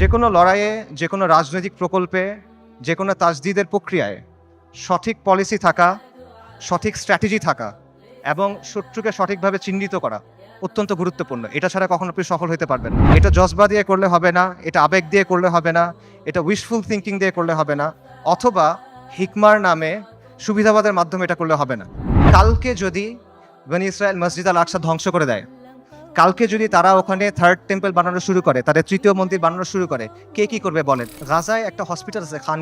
যে কোনো লড়াইয়ে, যে কোনো রাজনৈতিক প্রকল্পে, যে কোনো তাজদিদের প্রক্রিয়ায় সঠিক পলিসি থাকা, সঠিক স্ট্র্যাটেজি থাকা এবং শত্রুকে সঠিকভাবে চিহ্নিত করা অত্যন্ত গুরুত্বপূর্ণ। এটা ছাড়া কখনো আপনি সফল হতে পারবেন না। এটা জজবা দিয়ে করলে হবে না, এটা আবেগ দিয়ে করলে হবে না, এটা উইশফুল থিঙ্কিং দিয়ে করলে হবে না, অথবা হিকমার নামে সুবিধাবাদের মাধ্যমে এটা করলে হবে না। কালকে যদি বনি ইসরায়েল মসজিদ আল আকসা ধ্বংস করে দেয়, কালকে যদি তারা ওখানে থার্ড টেম্পল বানানো শুরু করে, তাদের তৃতীয় মন্দির বানানো শুরু করে, কে কি করবে বলেন? গাজায় একটা হসপিটাল আছে খান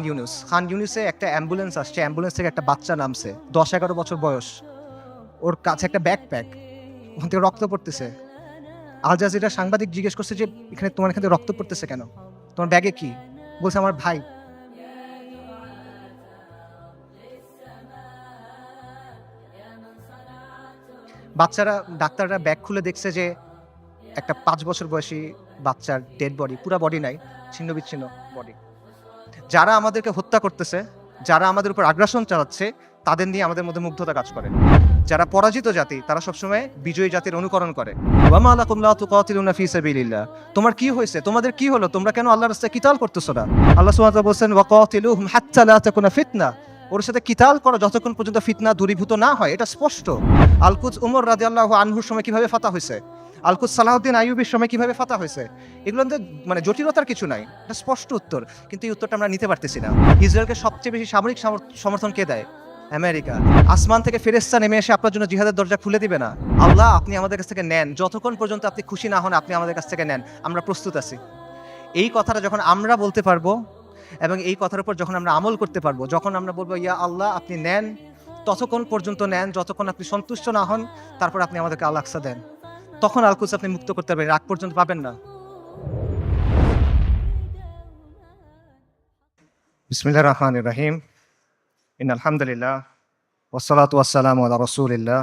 ইউনুসে একটা অ্যাম্বুলেন্স আসছে, অ্যাম্বুলেন্স থেকে একটা বাচ্চা নামছে, 10-11 বছর বয়স, ওর কাছে একটা ব্যাকপ্যাক, ওখান থেকে রক্ত পড়তেছে। আল জাজিরা সাংবাদিক জিজ্ঞেস করছে যে এখানে তোমার এখান থেকে রক্ত পড়তেছে কেন, তোমার ব্যাগে কি? বলছে আমার ভাই। বাচ্চারা, ডাক্তাররা ব্যাগ খুলে দেখছে যে একটা 5 বছর বয়সী বাচ্চার ডেড বডি, পুরা বডি নাই, ছিন্ন বিচ্ছিন্ন বডি। যারা আমাদেরকে হত্যা করতেছে, যারা আমাদের উপর আগ্রাসন চালাচ্ছে, তাদের নিয়ে আমাদের মধ্যে মুগ্ধতা কাজ করে। যারা পরাজিত জাতি, তারা সবসময় বিজয়ী জাতির অনুকরণ করে। ওয়ামা লাকুম লা তুকাতিলুনা ফি সাবিলিল্লাহ, তোমার কি হয়েছে, তোমাদের কি হলো, তোমরা কেন আল্লাহর রাস্তায় কিতাল করতেছো না? আল্লাহ সুবহানাহু ওয়া তাআলা বলেন ওয়াকাতিলুহুম হাত্তা লা তাকুনা ফিতনা, ওর সাথে কিতাল করো যতক্ষণ পর্যন্ত ফিতনা দূরীভূত না হয়। এটা স্পষ্ট। আল-কুদস উমর রাদিয়াল্লাহু আনহুর সময় কিভাবে ফাতা হয়েছে, আল-কুদস সালাহউদ্দিন আইয়ুবীর সময় কিভাবে ফাতা হয়েছে, এগুলো মানে জটিলতার কিছু নাই, এটা স্পষ্ট উত্তর। কিন্তু এই উত্তরটা আমরা নিতে পারতেছি না। ইসরায়েলকে সবচেয়ে বেশি সামরিক সমর্থন কে দেয়? আমেরিকা। আসমান থেকে ফেরেশতা নেমে এসে আপনার জন্য জিহাদের দরজা খুলে দিবে না? আল্লাহ, আপনি আমাদের কাছ থেকে নেন, যতক্ষণ পর্যন্ত আপনি খুশি না হন আপনি আমাদের কাছ থেকে নেন, আমরা প্রস্তুত আছি। এই কথাটা যখন আমরা বলতে পারবো এবং এই কথার উপর যখন আমরা আমল করতে পারবো, যখন আমরা বলবো ইয়া আল্লাহ আপনি নেন, ততক্ষণ পর্যন্ত নেন যতক্ষণ আপনি সন্তুষ্ট না হন, তারপর আপনি আমাদেরকে আল আকসা দেন, তখন আল-কুদস আপনি মুক্ত করতে পারবেন, আগ পর্যন্ত পাবেন না। বিসমিল্লাহির রহমানির রহিম। ইন্নাল হামদুলিল্লাহ ওয়াসসালাতু ওয়াসসালামু আলা রাসূলিল্লাহ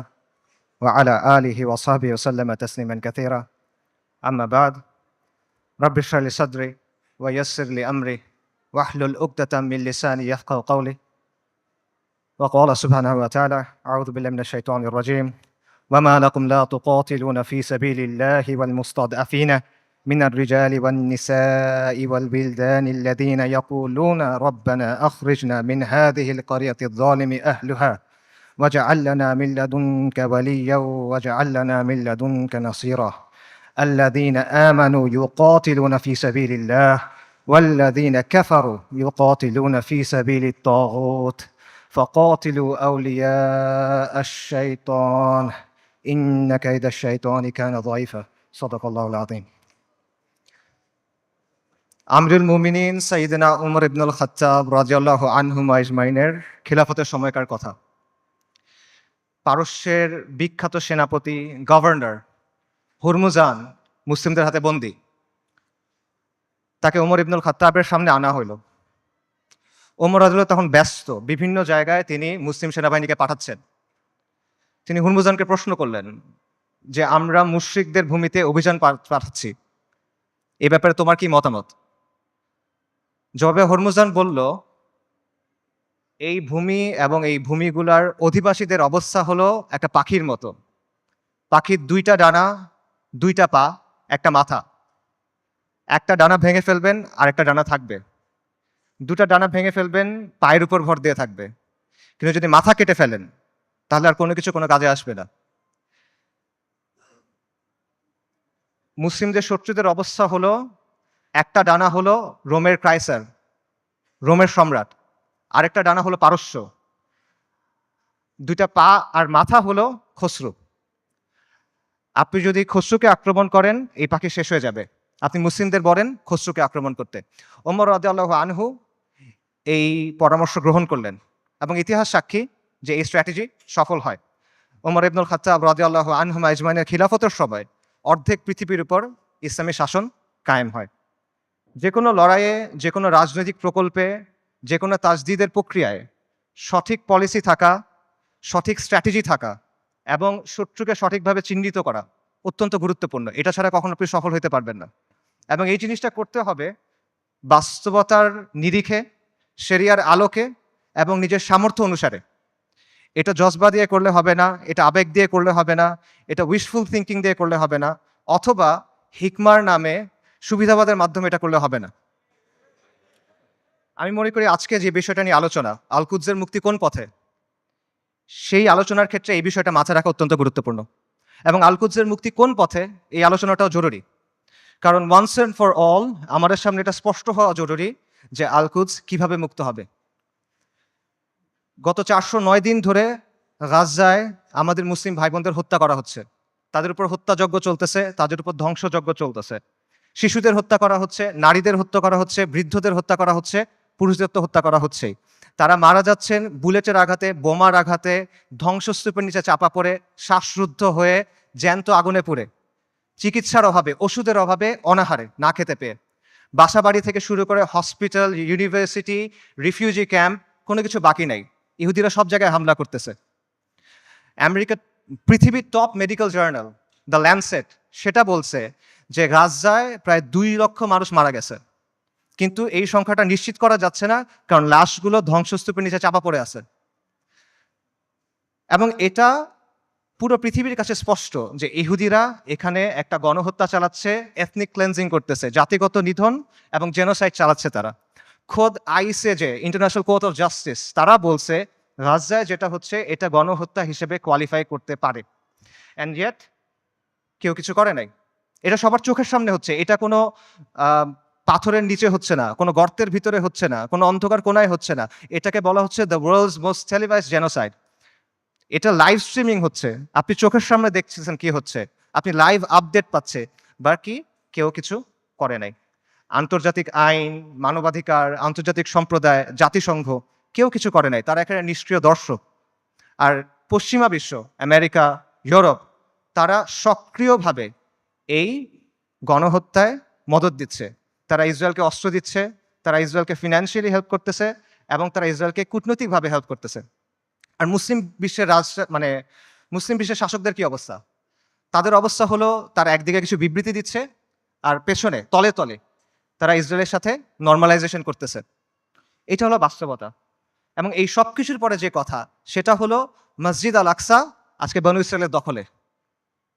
ওয়া আলা আলিহি ওয়া সাহবিহি ওয়া সাল্লামা তাসলিমান কাসীরা। আম্মা বাদ। রাব্বি ইশরাহ লি সাদরি ওয়া ইয়াসসির লি আমরি ওয়াহলুল উকদাতাম মিন লিসানি ইয়াফকাহু কওলি। ওয়া ক্বালা সুবহানাহু ওয়া তাআলা আউযু বিল্লাহি মিনাশ শাইতানির রাজীম। وما لكم لا تقاتلون في سبيل الله والمستضعفين من الرجال والنساء والولدان الذين يقولون ربنا أخرجنا من هذه القرية الظالم أهلها واجعل لنا من لدنك وليا واجعل لنا من لدنك نصيرا الذين آمنوا يقاتلون في سبيل الله والذين كفروا يقاتلون في سبيل الطاغوت فقاتلوا أولياء الشيطان إن كيد الشيطان كان ضعيفا صدق الله العظيم. আমরুল মুমিনিন সাইয়েদনা উমর ইবনুল খাত্তাব রাদিয়াল্লাহু আনহুম আজমাইনের খিলাফতের সময়কার কথা। পারস্যের বিখ্যাত সেনাপতি গভর্নর হুরমুজান মুসলিমদের হাতে বন্দী। তাকে উমর ইবনুল খাত্তাবের সামনে আনা হইল। ওমর রাদিয়াল্লাহু তখন ব্যস্ত, বিভিন্ন জায়গায় তিনি মুসলিম সেনাবাহিনীকে পাঠাচ্ছেন। তিনি হুরমুজানকে প্রশ্ন করলেন যে আমরা মুশরিকদের ভূমিতে অভিযান পাঠাচ্ছি, এ ব্যাপারে তোমার কি মতামত? জবাবে হুরমুজান বলল, এই ভূমি এবং এই ভূমিগুলার অধিবাসীদের অবস্থা হলো একটা পাখির মতো। পাখির 2টা ডানা, 2টা পা, একটা মাথা। একটা ডানা ভেঙে ফেলবেন আর একটা ডানা থাকবে। 2টা ডানা ভেঙে ফেলবেন, পায়ের উপর ভর দিয়ে থাকবে। কিন্তু যদি মাথা কেটে ফেলেন তাহলে আর কোনো কিছু কোনো কাজে আসবে না। মুসলিমদের শত্রুদের অবস্থা হলো, একটা ডানা হলো রোমের ক্রাইসার, রোমের সম্রাট, আরেকটা ডানা হলো পারস্য, 2টা পা আর মাথা হলো খসরু। আপনি যদি খসরুকে আক্রমণ করেন এই পাখি শেষ হয়ে যাবে, আপনি মুসলিমদের বলেন খসরুকে আক্রমণ করতে। ওমর রাদিয়াল্লাহু আনহু এই পরামর্শ গ্রহণ করলেন এবং ইতিহাস সাক্ষী যে এই স্ট্র্যাটেজি সফল হয়। ওমর ইবনুল খাত্তাব রাদিয়াল্লাহু আনহু আজমাইনের খিলাফতের সময় অর্ধেক পৃথিবীর উপর ইসলামী শাসন কায়েম হয়। যে কোনো লড়াইয়ে, যে কোনো রাজনৈতিক প্রকল্পে, যে কোনো তাজদিদের প্রক্রিয়ায় সঠিক পলিসি থাকা, সঠিক স্ট্র্যাটেজি থাকা এবং শত্রুকে সঠিকভাবে চিহ্নিত করা অত্যন্ত গুরুত্বপূর্ণ। এটা ছাড়া কখনো আপনি সফল হতে পারবেন না। এবং এই জিনিসটা করতে হবে বাস্তবতার নিরিখে, শরিয়ার আলোকে এবং নিজের সামর্থ্য অনুসারে। এটা জজবা দিয়ে করলে হবে না, এটা আবেগ দিয়ে করলে হবে না, এটা উইশফুল থিঙ্কিং দিয়ে করলে হবে না, অথবা হিকমার নামে সুবিধাবাদের মাধ্যমে এটা করলে হবে না। আমি মনে করি আজকে যে বিষয়টা নিয়ে আলোচনা, আল কুদসের মুক্তি কোন পথে, সেই আলোচনার ক্ষেত্রে এই বিষয়টা মাথায় রাখা অত্যন্ত গুরুত্বপূর্ণ। এবং আল কুদসের মুক্তি কোন পথে, এই আলোচনাটাও জরুরি। কারণ ওয়ান্স অ্যান্ড ফর অল আমাদের সামনে এটা স্পষ্ট হওয়া জরুরি যে আল কুদস কিভাবে মুক্ত হবে। গত 409 দিন ধরে গাজায় আমাদের মুসলিম ভাই বোনদের হত্যা করা হচ্ছে, তাদের উপর হত্যাযজ্ঞ চলতেছে, তাদের উপর ধ্বংসযজ্ঞ চলতেছে। শিশুদের হত্যা করা হচ্ছে, নারীদের হত্যা করা হচ্ছে, বৃদ্ধদের হত্যা করা হচ্ছে, পুরুষদের তো হত্যা করা হচ্ছেই। তারা মারা যাচ্ছেন বুলেটের আঘাতে, বোমার আঘাতে, ধ্বংসস্তূপের নিচে চাপা পড়ে, শ্বাসরুদ্ধ হয়ে, জ্যান্ত আগুনে পুড়ে, চিকিৎসার অভাবে, ওষুধের অভাবে, অনাহারে, না খেতে পেয়ে। বাসাবাড়ি থেকে শুরু করে হসপিটাল, ইউনিভার্সিটি, রিফিউজি ক্যাম্প, কোনো কিছু বাকি নাই। ইহুদিরা সব জায়গায় হামলা করতেছে। পৃথিবীর top medical journal the Landsat সেটা বলছে যে গাজায় প্রায় 2 লক্ষ মানুষ মারা গেছে, কিন্তু এই সংখ্যাটা নিশ্চিত করা যাচ্ছে না, কারণ লাশগুলো ধ্বংসস্তূপের নিচে চাপা পড়ে আছে। এবং এটা পুরো পৃথিবীর কাছে স্পষ্ট যে ইহুদিরা এখানে একটা গণহত্যা চালাচ্ছে, এথনিক ক্লেন্সিং করতেছে, জাতিগত নিধন এবং জেনোসাইড চালাচ্ছে তারা। খোদ ICJ, international court of justice, তারা বলছে গাজায় যেটা হচ্ছে এটা গণহত্যা হিসেবে কোয়ালিফাই করতে পারে। অ্যান্ড ইয়েট কেউ কিছু করে নাই। এটা সবার চোখের সামনে হচ্ছে, এটা কোনো পাথরের নিচে হচ্ছে না, কোনো গর্তের ভিতরে হচ্ছে না, কোনো অন্ধকার কোনায় হচ্ছে না। এটাকে বলা হচ্ছে the world's most televised genocide. এটা লাইভ স্ট্রিমিং হচ্ছে, আপনি চোখের সামনে দেখছেন কি হচ্ছে, আপনি লাইভ আপডেট পাচ্ছে, বাকি কেউ কিছু করে নাই। আন্তর্জাতিক আইন, মানবাধিকার, আন্তর্জাতিক সম্প্রদায়, জাতিসংঘ কেউ কিছু করে নাই, তারা এখানে নিষ্ক্রিয় দর্শক। আর পশ্চিমা বিশ্ব, আমেরিকা, ইউরোপ, তারা সক্রিয়ভাবে এই গণহত্যায় মদত দিচ্ছে। তারা ইসরায়েলকে অস্ত্র দিচ্ছে, তারা ইসরায়েলকে ফিনান্সিয়ালি হেল্প করতেছে, এবং তারা ইসরায়েলকে কূটনৈতিকভাবে হেল্প করতেছে। আর মুসলিম বিশ্বের মুসলিম বিশ্বের শাসকদের কি অবস্থা? তাদের অবস্থা হলো তারা একদিকে কিছু বিবৃতি দিচ্ছে, আর পেছনে তলে তলে তারা ইসরায়েলের সাথে নর্মালাইজেশন করতেছে। এটা হলো বাস্তবতা। এবং এই সব কিছুর পরে যে কথা, সেটা হলো মসজিদ আল আকসা আজকে বনু ইসরায়েলের দখলে।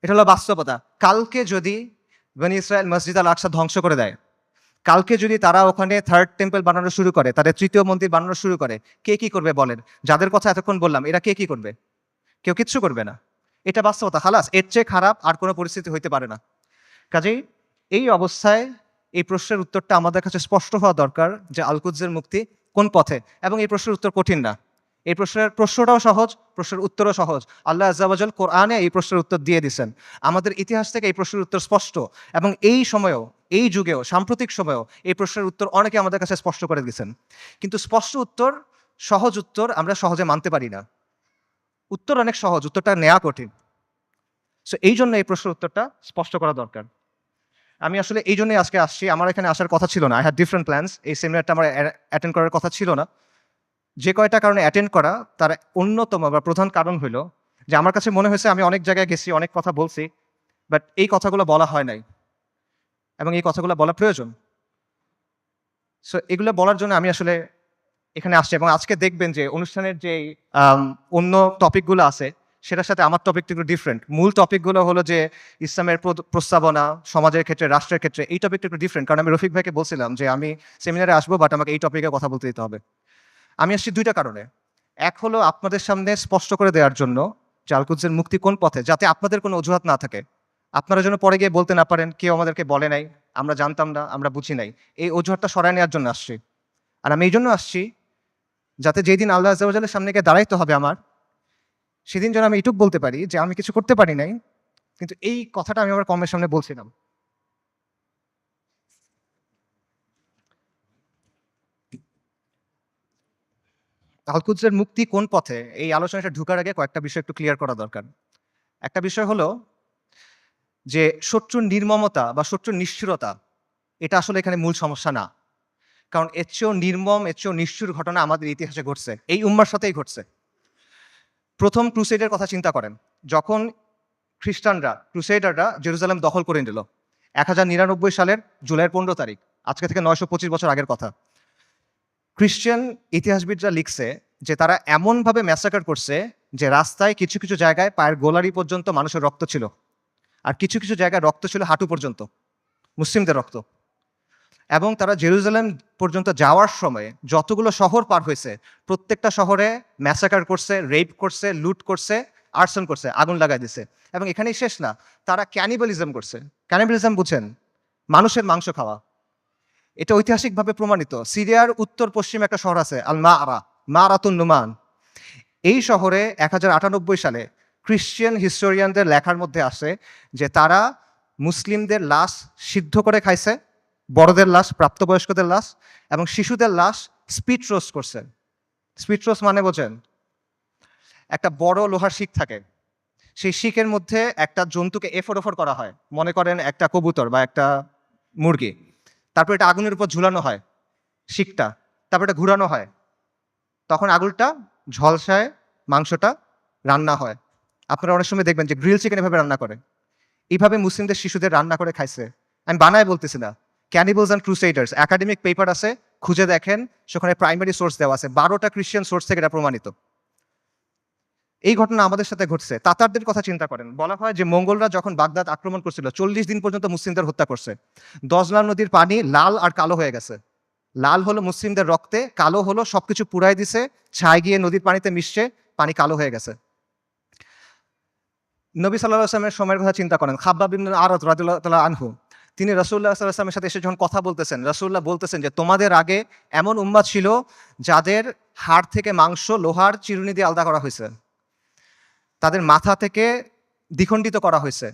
এটা হলো বাস্তবতা। কালকে যদি বনু ইসরায়েল মসজিদ আল আকসা ধ্বংস করে দেয়, কালকে যদি তারা ওখানে থার্ড টেম্পল বানানো শুরু করে, তাদের তৃতীয় মন্দির বানানো শুরু করে, কে কি করবে বলেন? যাদের কথা এতক্ষণ বললাম, এরা কে কি করবে? কেউ কিচ্ছু করবে না। এটা বাস্তবতা। খালাস, এর চেয়ে খারাপ আর কোনো পরিস্থিতি হইতে পারে না। কাজেই এই অবস্থায় এই প্রশ্নের উত্তরটা আমাদের কাছে স্পষ্ট হওয়া দরকার যে আল কুদসের মুক্তি কোন পথে। এবং এই প্রশ্নের উত্তর কঠিন না, এই প্রশ্নটাও সহজ, প্রশ্নের উত্তরও সহজ। আল্লাহ আজ্জা ওয়া জাল কোরআনে এই প্রশ্নের উত্তর দিয়ে দিয়েছেন। আমাদের ইতিহাস থেকে এই প্রশ্নের উত্তর স্পষ্ট, এবং এই সময়েও, এই যুগেও, সাম্প্রতিক সময়েও এই প্রশ্নের উত্তর অনেকে আমাদের কাছে স্পষ্ট করে দিয়েছেন। কিন্তু স্পষ্ট উত্তর, সহজ উত্তর আমরা সহজে মানতে পারি না। উত্তর অনেক সহজ, উত্তরটা নেওয়া কঠিন। সো এই জন্য এই প্রশ্নের উত্তরটা স্পষ্ট করা দরকার। আমি আসলে এই জন্যই আজকে আসছি। আমার এখানে আসার কথা ছিল না, আই হ্যাড ডিফারেন্ট প্ল্যান্স। এই সেমিনারটা আমার অ্যাটেন্ড করার কথা ছিল না। যে কয়টা কারণে অ্যাটেন্ড করা, তার অন্যতম বা প্রধান কারণ হলো যে আমার কাছে মনে হয়েছে আমি অনেক জায়গায় গেছি, অনেক কথা বলছি, বাট এই কথাগুলো বলা হয় নাই, এবং এই কথাগুলো বলা প্রয়োজন। সো এগুলো বলার জন্য আমি আসলে এখানে আসছি। এবং আজকে দেখবেন যে অনুষ্ঠানের যে অন্য টপিকগুলো আছে, সেটার সাথে আমার টপিকটা একটু ডিফারেন্ট। মূল টপিকগুলো হলো যে ইসলামের প্রস্তাবনা, সমাজের ক্ষেত্রে, রাষ্ট্রের ক্ষেত্রে। এই টপিকটা একটু ডিফারেন্ট, কারণ আমি রফিক ভাইকে বলছিলাম যে আমি সেমিনারে আসবো, বাট আমাকে এই টপিকে কথা বলতে দিতে হবে। আমি আসছি দুইটা কারণে। এক হলো আপনাদের সামনে স্পষ্ট করে দেওয়ার জন্য যে আল কুদসের মুক্তি কোন পথে, যাতে আপনাদের কোনো অজুহাত না থাকে, আপনারা যেন পরে গিয়ে বলতে না পারেন কেউ আমাদেরকে বলে নাই, আমরা জানতাম না, আমরা বুঝি নাই। এই অজুহাতটা সরায় নেওয়ার জন্য আসছি। আর আমি এই জন্য আসছি যাতে যেই দিন আল্লাহ আজ্জা ওয়া জালের সামনে গিয়ে দাঁড়াইতে হবে আমার, সেদিন যেন আমি এটুক বলতে পারি যে আমি কিছু করতে পারি নাই, কিন্তু এই কথাটা আমি আমার কমের সামনে বলছিলাম। আল কুদসের মুক্তি কোন পথে, এই আলোচনাটা ঢুকার আগে কয়েকটা বিষয় একটু ক্লিয়ার করা দরকার। একটা বিষয় হলো যে শত্রুর নির্মমতা বা শত্রুর নিষ্ঠুরতা, এটা আসলে এখানে মূল সমস্যা না। কারণ এর চেয়েও নির্মম, এর চেয়েও নিষ্ঠুর ঘটনা আমাদের ইতিহাসে ঘটছে, এই উম্মার সাথেই ঘটছে। প্রথম ক্রুসেডের কথা চিন্তা করেন, যখন ক্রুসেডাররা জেরুজালেম দখল করে নিল 1099 সালের জুলাইয়ের 15 তারিখ, আজকে থেকে 925 বছর আগের কথা। খ্রিস্টান ইতিহাসবিদরা লিখছে যে তারা এমনভাবে ম্যাসাকার করছে যে রাস্তায় কিছু কিছু জায়গায় পায়ের গোলারি পর্যন্ত মানুষের রক্ত ছিল, আর কিছু কিছু জায়গায় রক্ত ছিল হাঁটু পর্যন্ত, মুসলিমদের রক্ত। এবং তারা জেরুজালেম পর্যন্ত যাওয়ার সময় যতগুলো শহর পার হয়েছে প্রত্যেকটা শহরে ম্যাসাকার করছে, রেপ করছে, লুট করছে, আর্সন করছে, আগুন লাগাই দিছে। এবং এখানেই শেষ না, তারা ক্যানিবালিজম করছে। ক্যানিবালিজম বুঝেন? মানুষের মাংস খাওয়া। এটা ঐতিহাসিকভাবে প্রমাণিত। সিরিয়ার উত্তর পশ্চিমে একটা শহর আছে আল মারাতুন নুমান। এই শহরে 1098 সালে খ্রিশ্চিয়ান হিস্টোরিয়ানদের লেখার মধ্যে আসে যে তারা মুসলিমদের লাশ সিদ্ধ করে খাইছে, বড়দের লাশ, প্রাপ্তবয়স্কদের লাশ, এবং শিশুদের লাশ স্পিড রোস্ট করছে। স্পিড রোস্ট মানে বোঝেন? একটা বড় লোহার শিক থাকে, সেই শিকের মধ্যে একটা জন্তুকে এফর ওফর করা হয়, মনে করেন একটা কবুতর বা একটা মুরগি। তারপর এটা আগুনের উপর ঝুলানো হয় শিকটা, তারপর এটা ঘুরানো হয়, তখন আগুনটা ঝলসায় মাংসটা রান্না হয়। আপনারা অনেক সময় দেখবেন যে গ্রিল চিকেন এভাবে রান্না করে। এইভাবে মুসলিমদের শিশুদের রান্না করে খাইছে। আমি বানায় বলতেছি না। ক্যানিবলস অ্যান্ড ক্রুসেডার্স একাডেমিক পেপার আছে, খুঁজে দেখেন, সেখানে প্রাইমারি সোর্স দেওয়া আছে, 12টা খ্রিশ্চিয়ান সোর্স থেকে এটা প্রমাণিত। এই ঘটনা আমাদের সাথে ঘটছে। তাতারদের কথা চিন্তা করেন, বলা হয় যে মঙ্গলরা যখন বাগদাদ আক্রমণ করছিল 40 দিন পর্যন্ত মুসলিমদের হত্যা করছে। দজলা নদীর পানি লাল আর কালো হয়ে গেছে। লাল হলো মুসলিমদের রক্তে, কালো হলো সবকিছু পুরাই দিছে, ছাই গিয়ে নদীর পানিতে মিশছে, পানি কালো হয়ে গেছে। নবী সাল্লাল্লাহু আলাইহি ওয়াসাল্লামের সময়ের কথা চিন্তা করেন। খাব্বাব ইবনে আরাদ রাদিয়াল্লাহু তাআলা আনহু, তিনি রাসূলুল্লাহ সাল্লাল্লাহু আলাইহি ওয়াসাল্লামের সাথে এসে যখন কথা বলতেছেন, রাসূলুল্লাহ বলতেছেন যে তোমাদের আগে এমন উম্মাত ছিল যাদের হাড় থেকে মাংস লোহার চিরুনি দিয়ে আলাদা করা হয়েছে, তাদের মাথা থেকে দ্বিখণ্ডিত করা হয়েছে,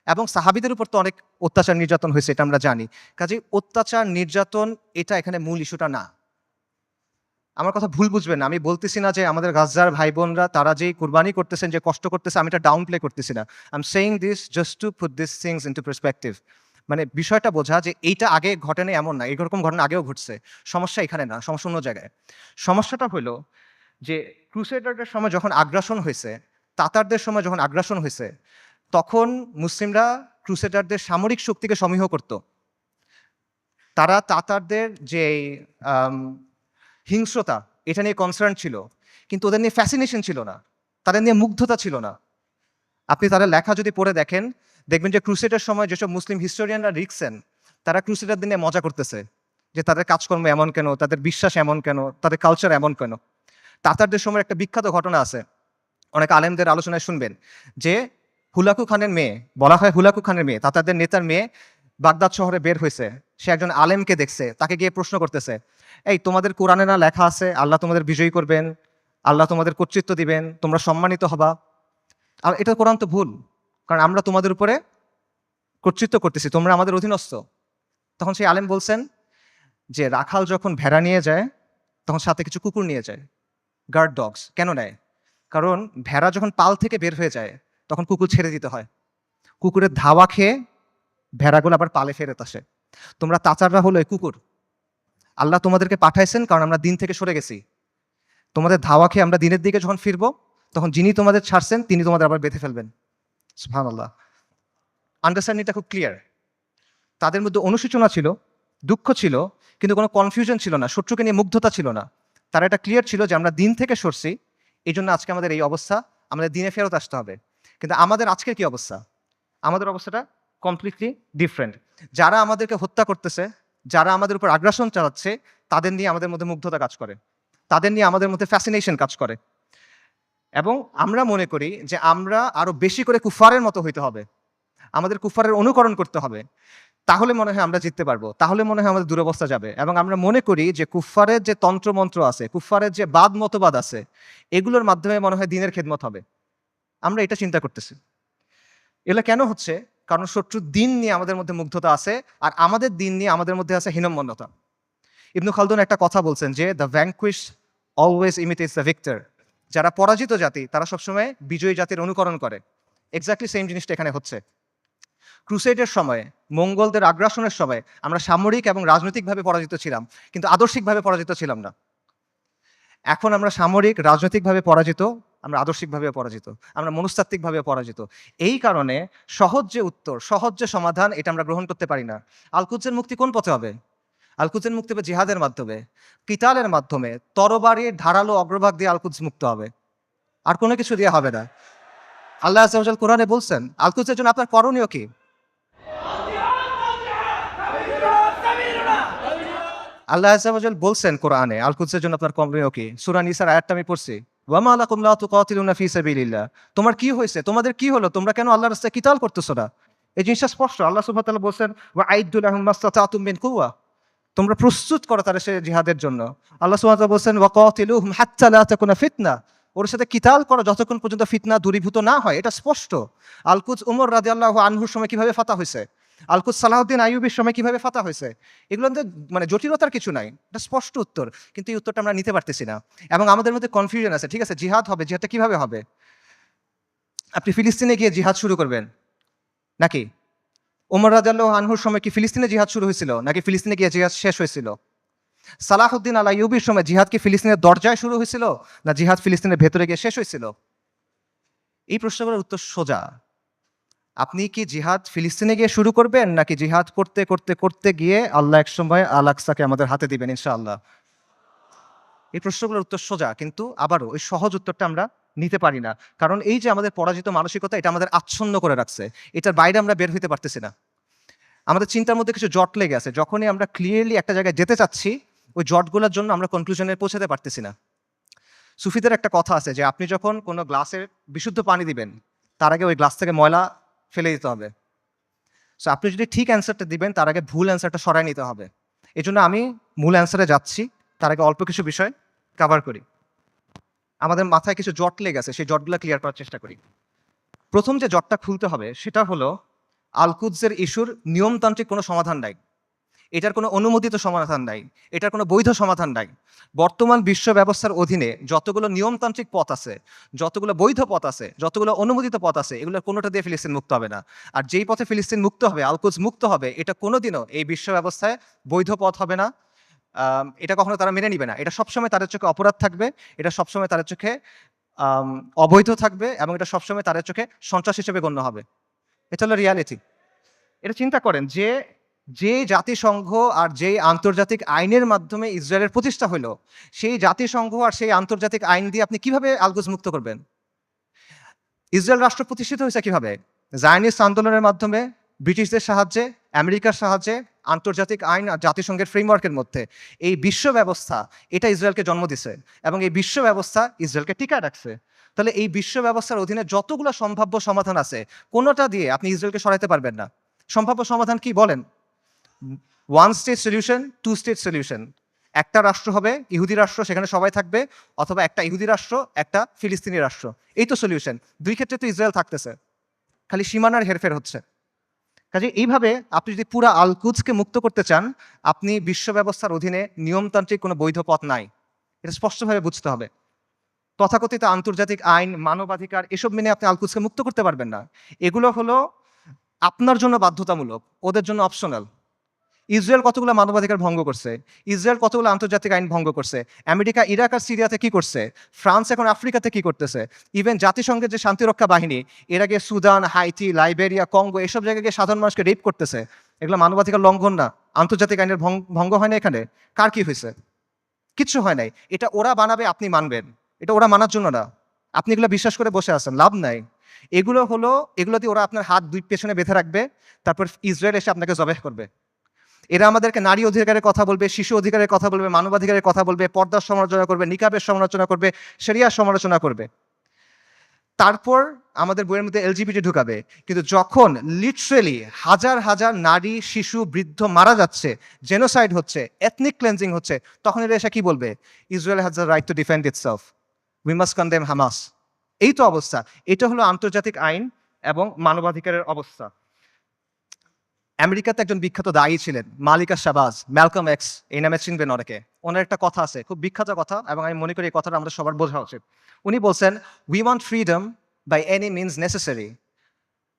এবং সাহাবীদের উপর তো অনেক অত্যাচার নির্যাতন হয়েছে, এটা আমরা জানি। কাজেই অত্যাচার নির্যাতন এটা এখানে মূল ইস্যুটা না। আমার কথা ভুল বুঝবেন না, আমি বলতেছি না যে আমাদের গাজ্জার ভাই বোনরা তারা যেই কুরবানি করতেছেন, যে কষ্ট করতেছে, আমি এটা ডাউন প্লে করতেছি না। I am saying this just to put this things into perspective. মানে বিষয়টা বোঝা যে এইটা আগে ঘটেনি এমন না, এরকম ঘটনা আগেও ঘটছে। সমস্যা এখানে না, সমস্যা অন্য জায়গায়। সমস্যাটা হলো যে ক্রুসেডারদের সময় যখন আগ্রাসন হয়েছে, তাতারদের সময় যখন আগ্রাসন হয়েছে, তখন মুসলিমরা ক্রুসেডারদের সামরিক শক্তিকে সমীহ করত। তারা তাতারদের যে হিংস্রতা, এটা নিয়ে কনসার্ন ছিল, কিন্তু ওদের নিয়ে ফ্যাসিনেশন ছিল না, তাদের নিয়ে মুগ্ধতা ছিল না। আপনি তাদের লেখা যদি পড়ে দেখেন, দেখবেন যে ক্রুসেডের সময় যেসব মুসলিম হিস্টোরিয়ানরা লিখছেন, তারা ক্রুসেডারদের নিয়ে মজা করতেছে যে তাদের কাজকর্ম এমন কেন, তাদের বিশ্বাস এমন কেন, তাদের কালচার এমন কেন। তাতারদের সময় একটা বিখ্যাত ঘটনা আছে, অনেক আলেমদের আলোচনায় শুনবেন, যে হুলাকু খানের মেয়ে, বলা হয় হুলাকু খানের মেয়ে, তাতারদের নেতার মেয়ে বাগদাদ শহরে বের হয়েছে। সে একজন আলেমকে দেখছে, তাকে গিয়ে প্রশ্ন করতেছে, এই তোমাদের কোরআনে না লেখা আছে আল্লাহ তোমাদের বিজয়ী করবেন, আল্লাহ তোমাদের কর্তৃত্ব দিবেন, তোমরা সম্মানিত হবা? আর এটা কোরআন তো ভুল, কারণ আমরা তোমাদের উপরে কর্তৃত্ব করতেছি, তোমরা আমাদের অধীনস্থ। তখন সেই আলেম বলছেন যে রাখাল যখন ভেড়া নিয়ে যায়, তখন সাথে কিছু কুকুর নিয়ে যায়, গার্ড ডগস। কেন নেয়? কারণ ভেড়া যখন পাল থেকে বের হয়ে যায়, তখন কুকুর ছেড়ে দিতে হয়। কুকুরের ধাওয়া খেয়ে ভেড়াগুলো আবার পালে ফেরত আসে। তোমরা তাচাররা হলো এই কুকুর। আল্লাহ তোমাদেরকে পাঠাইছেন কারণ আমরা দিন থেকে সরে গেছি। তোমাদের ধাওয়া খেয়ে আমরা দিনের দিকে যখন ফিরবো, তখন যিনি তোমাদের ছাড়ছেন তিনি তোমাদের আবার বেঁধে ফেলবেন। সুবহানাল্লাহ। আন্ডারস্ট্যান্ডিংটা খুব ক্লিয়ার। তাদের মধ্যে অনুশোচনা ছিল, দুঃখ ছিল, কিন্তু কোনো কনফিউশন ছিল না, শত্রুকে নিয়ে মুগ্ধতা ছিল না। তারা এটা ক্লিয়ার ছিল যে আমরা দিন থেকে সরছি, এই জন্য আজকে আমাদের এই অবস্থা, আমাদের দিনে ফেরত আসতে হবে। কিন্তু আমাদের আজকের কি অবস্থা? আমাদের অবস্থাটা কমপ্লিটলি ডিফারেন্ট। যারা আমাদেরকে হত্যা করতেছে, যারা আমাদের উপর আগ্রাসন চালাচ্ছে, তাদের নিয়ে আমাদের মধ্যে মুগ্ধতা কাজ করে, তাদের নিয়ে আমাদের মধ্যে ফ্যাসিনেশন কাজ করে, এবং আমরা মনে করি যে আমরা আরো বেশি করে কুফারের মতো হইতে হবে, আমাদের কুফারের অনুকরণ করতে হবে, তাহলে মনে হয় আমরা জিততে পারবো, তাহলে মনে হয় আমাদের দুরবস্থা যাবে। এবং আমরা মনে করি যে কুফারের যে তন্ত্রমন্ত্র আছে, কুফারের যে বাদ মতবাদ আছে, এগুলোর মাধ্যমে মনে হয় দিনের খেদমত হবে। আমরা এটা চিন্তা করতেছি। এগুলো কেন হচ্ছে? কারণ শত্রুর দিন নিয়ে আমাদের মধ্যে মুগ্ধতা আছে, আর আমাদের দিন নিয়ে আমাদের মধ্যে আছে হীনম্মন্যতা। ইবনু খালদুন একটা কথা বলছেন যে the vanquished always imitates the victor. যারা পরাজিত জাতি তারা সবসময় বিজয়ী জাতির অনুকরণ করে। এক্স্যাক্টলি সেম জিনিসটা এখানে হচ্ছে। ক্রুসেডের সময়, মঙ্গলদের আগ্রাসনের সময় আমরা সামরিক এবং রাজনৈতিকভাবে পরাজিত ছিলাম, কিন্তু আদর্শিকভাবে পরাজিত ছিলাম না। এখন আমরা সামরিক, রাজনৈতিকভাবে পরাজিত, আমরা আদর্শিকভাবে পরাজিত, আমরা মনস্তাত্ত্বিকভাবে পরাজিত। এই কারণে সহজ যে উত্তর, সহজ যে সমাধান, এটা আমরা গ্রহণ করতে পারি না। আল-কুদসের মুক্তি কোন পথে হবে? আল-কুদসের মুক্তি হবে জিহাদের মাধ্যমে, কিতালের মাধ্যমে, তরবারির ধারালো অগ্রভাগ দিয়ে আল-কুদস মুক্ত হবে, আর কোনো কিছু দিয়ে হবে না। আল্লাহ আযজা ওয়া জাল কোরআনে বলছেন আল-কুদসের জন্য আপনার করণীয় কি? আল্লাহ আযজা ওয়া জাল বলছেন কোরআনে, আল কুদসের জন্য আপনার কমপ্লেন কি? সূরা নিসার আয়াতটা আমি পড়ছি। ওয়া মা লাকুম লা তুকাতিলুনা ফি সাবিলিল্লাহ। তোমার কি হয়েছে? তোমাদের কি হলো? তোমরা কেন আল্লাহর রাস্তায় কিতাল করতেছো না? এই জিনিসটা স্পষ্ট। আল্লাহ সুবহানাহু ওয়া তাআলা বলছেন, ওয়া আইদ্দু লাহুম মাসতাতাতুম মিন কুওয়া। তোমরা প্রস্তুত করো তাদের সে জিহাদের জন্য। আল্লাহ সুবহানাহু ওয়া তাআলা বলছেন, ওয়া কাতিলুহুম হাত্তা লা তাকুনা ফিতনা। ওর সাথে কিতাল করো যতক্ষণ পর্যন্ত ফিতনা দূরীভূত না হয়। এটা স্পষ্ট। আল কুদস উমর রাদিয়াল্লাহু আনহুর সময় কিভাবে ফাতা হয়েছে? আল কুদস সালাহউদ্দিন আইয়ুবীর সময় কিভাবে ফাতা হয়েছে? এগুলোর মধ্যে মানে জটিলতার কিছু নাই। এটা স্পষ্ট উত্তর। কিন্তু এই উত্তরটা আমরা নিতে পারতেছি না। এবং আমাদের মধ্যে কনফিউশন আছে। ঠিক আছে, জিহাদ হবে। জিহাদটা কিভাবে হবে? আপনি ফিলিস্তিনে গিয়ে জিহাদ শুরু করবেন নাকি? ওমর রাদিয়াল্লাহু আনহুর সময় কি ফিলিস্তিনে জিহাদ শুরু হয়েছিল নাকি ফিলিস্তিনে গিয়ে জিহাদ শেষ হয়েছিল? সালাহউদ্দিন আল আইয়ুবীর সময় জিহাদ কি ফিলিস্তিনের দরজায় শুরু হয়েছিল না জিহাদ ফিলিস্তিনের ভেতরে গিয়ে শেষ হয়েছিল? এই প্রশ্নগুলোর উত্তর সোজা। আপনি কি জিহাদ ফিলিস্তিনে গিয়ে শুরু করবেন নাকি জিহাদ করতে করতে করতে গিয়ে আল্লাহ একসময় আল আকসাকে আমাদের হাতে দিবেন ইনশাআল্লাহ? এই প্রশ্নগুলোর উত্তর সোজা, কিন্তু আবারও ওই সহজ উত্তরটা আমরা নিতে পারি না। কারণ এই যে আমাদের পরাজিত মানসিকতা, এটা আমাদের আচ্ছন্ন করে রাখছে। এটার বাইরে আমরা বের হইতে পারতেছি না। আমাদের চিন্তার মধ্যে কিছু জট লেগে আছে। যখনই আমরা ক্লিয়ারলি একটা জায়গায় যেতে চাচ্ছি, ওই জটগুলোর জন্য আমরা কনক্লুশনে পৌঁছাতে পারতেছি না। সুফিদের একটা কথা আছে যে আপনি যখন কোনো গ্লাসে বিশুদ্ধ পানি দিবেন, তার আগে ওই গ্লাস থেকে ময়লা ফেলে দিতে হবে। সো আপনি যদি ঠিক অ্যান্সারটা দিবেন, তার আগে ভুল অ্যান্সারটা সরায় নিতে হবে। এজন্য আমি মূল অ্যান্সারে যাচ্ছি, তার আগে অল্প কিছু বিষয় কভার করি। আমাদের মাথায় কিছু জট লেগে আছে, সেই জটগুলো ক্লিয়ার করার চেষ্টা করি। প্রথম যে জটটা খুলতে হবে সেটা হলো, আল কুদসের ইস্যুর নিয়মতান্ত্রিক কোনো সমাধান নাই। এটার কোনো অনুমোদিত সমাধান নাই। এটার কোনো বৈধ সমাধান নাই। বর্তমান বিশ্ব ব্যবস্থার অধীনে যতগুলো নিয়মতান্ত্রিক পথ আছে, যতগুলো বৈধ পথ আছে, যতগুলো অনুমোদিত পথ আছে, এগুলোর কোনোটা দিয়ে ফিলিস্তিন মুক্ত হবে না। আর যেই পথে ফিলিস্তিন মুক্ত হবে, আল কুদস মুক্ত হবে, এটা কোনোদিনও এই বিশ্ব ব্যবস্থায় বৈধ পথ হবে না। এটা কখনো তারা মেনে নিবে না। এটা সবসময় তাদের চোখে অপরাধ থাকবে। এটা সবসময় তাদের চোখে অবৈধ থাকবে এবং এটা সবসময় তাদের চোখে সন্ত্রাস হিসেবে গণ্য হবে। এটা হলো রিয়ালিটি। এটা চিন্তা করেন যে, যে জাতিসংঘ আর যেই আন্তর্জাতিক আইনের মাধ্যমে ইসরায়েলের প্রতিষ্ঠা হইল, সেই জাতিসংঘ আর সেই আন্তর্জাতিক আইন দিয়ে আপনি কিভাবে আল কুদস মুক্ত করবেন? ইসরায়েল রাষ্ট্র প্রতিষ্ঠিত হয়েছে কিভাবে? জায়নিস্ট আন্দোলনের মাধ্যমে, ব্রিটিশদের সাহায্যে, আমেরিকার সাহায্যে, আন্তর্জাতিক আইন আর জাতিসংঘের ফ্রেমওয়ার্কের মধ্যে। এই বিশ্ব ব্যবস্থা, এটা ইসরায়েলকে জন্ম দিছে এবং এই বিশ্ব ব্যবস্থা ইসরায়েলকে টিকায় রাখছে। তাহলে এই বিশ্ব ব্যবস্থার অধীনে যতগুলো সম্ভাব্য সমাধান আছে, কোনোটা দিয়ে আপনি ইসরায়েলকে সরাইতে পারবেন না। সম্ভাব্য সমাধান কি বলেন? One state solution, two state solution. একটা রাষ্ট্র হবে, ইহুদি রাষ্ট্র, সেখানে সবাই থাকবে, অথবা একটা ইহুদি রাষ্ট্র, একটা ফিলিস্তিনি রাষ্ট্র। এই তো সলিউশন। দুই ক্ষেত্রে তো ইসরায়েল থাকতেছে, খালি সীমানার হেরফের হচ্ছে। কাজে এইভাবে আপনি যদি পুরা আল কুদসকে মুক্ত করতে চান, আপনি বিশ্ব ব্যবস্থার অধীনে নিয়মতান্ত্রিক কোনো বৈধ পথ নাই। এটা স্পষ্টভাবে বুঝতে হবে। তথাকথিত আন্তর্জাতিক আইন, মানবাধিকার এসব মেনে আপনি আল কুদসকে মুক্ত করতে পারবেন না। এগুলো হলো আপনার জন্য বাধ্যতামূলক, ওদের জন্য অপশনাল। ইসরায়েল কতগুলো মানবাধিকার ভঙ্গ করছে, ইসরায়েল কতগুলো আন্তর্জাতিক আইন ভঙ্গ করছে, আমেরিকা ইরাক আর সিরিয়াতে কি করছে, ফ্রান্স এখন আফ্রিকাতে কি করতেছে, ইভেন জাতিসংঘের যে শান্তিরক্ষা বাহিনী, এর আগে সুদান, হাইতি, লাইবেরিয়া, কঙ্গো এসব জায়গায় গিয়ে সাধারণ মানুষকে রেপ করতেছে। এগুলো মানবাধিকার লঙ্ঘন না? আন্তর্জাতিক আইনের ভঙ্গ হয় না এখানে? কার কি হয়েছে? কিচ্ছু হয় নাই। এটা ওরা বানাবে, আপনি মানবেন। এটা ওরা মানার জন্য না। আপনি এগুলো বিশ্বাস করে বসে আছেন, লাভ নাই। এগুলো হলো, এগুলো দিয়ে ওরা আপনার হাত দুই পেছনে বেঁধে রাখবে, তারপর ইসরায়েল এসে আপনাকে জবাহ করবে। এরা আমাদেরকে নারী অধিকারের কথা বলবে, শিশু অধিকারের কথা বলবে, মানবাধিকারের কথা বলবে, পর্দার সমালোচনা করবে, নিকাবের সমালোচনা করবে, শরিয়ার সমালোচনা করবে। তারপর আমাদের বইয়ের মধ্যে এলজিবিটি ঢুকাবে। কিন্তু যখন লিটারেলি হাজার হাজার নারী, শিশু, বৃদ্ধ মারা যাচ্ছে, জেনোসাইড হচ্ছে, এথনিক ক্লেন্সিং হচ্ছে, তখন এরা এসে কি বলবে? Israel has the right to defend itself, we must condemn Hamas. এই তো অবস্থা। এটা হলো আন্তর্জাতিক আইন এবং মানবাধিকারের অবস্থা। আমেরিকাতে একজন বিখ্যাত দায়ী ছিলেন, মালিকা শাহবাজ, ম্যালকম এক্স, এই নামে চিনবেন অনেকে। ওনার একটা কথা আছে, খুব বিখ্যাত কথা, এবং আমি মনে করি এই কথাটা আমাদের সবার বোঝা উচিত। উনি বলছেন, we want freedom by any means necessary,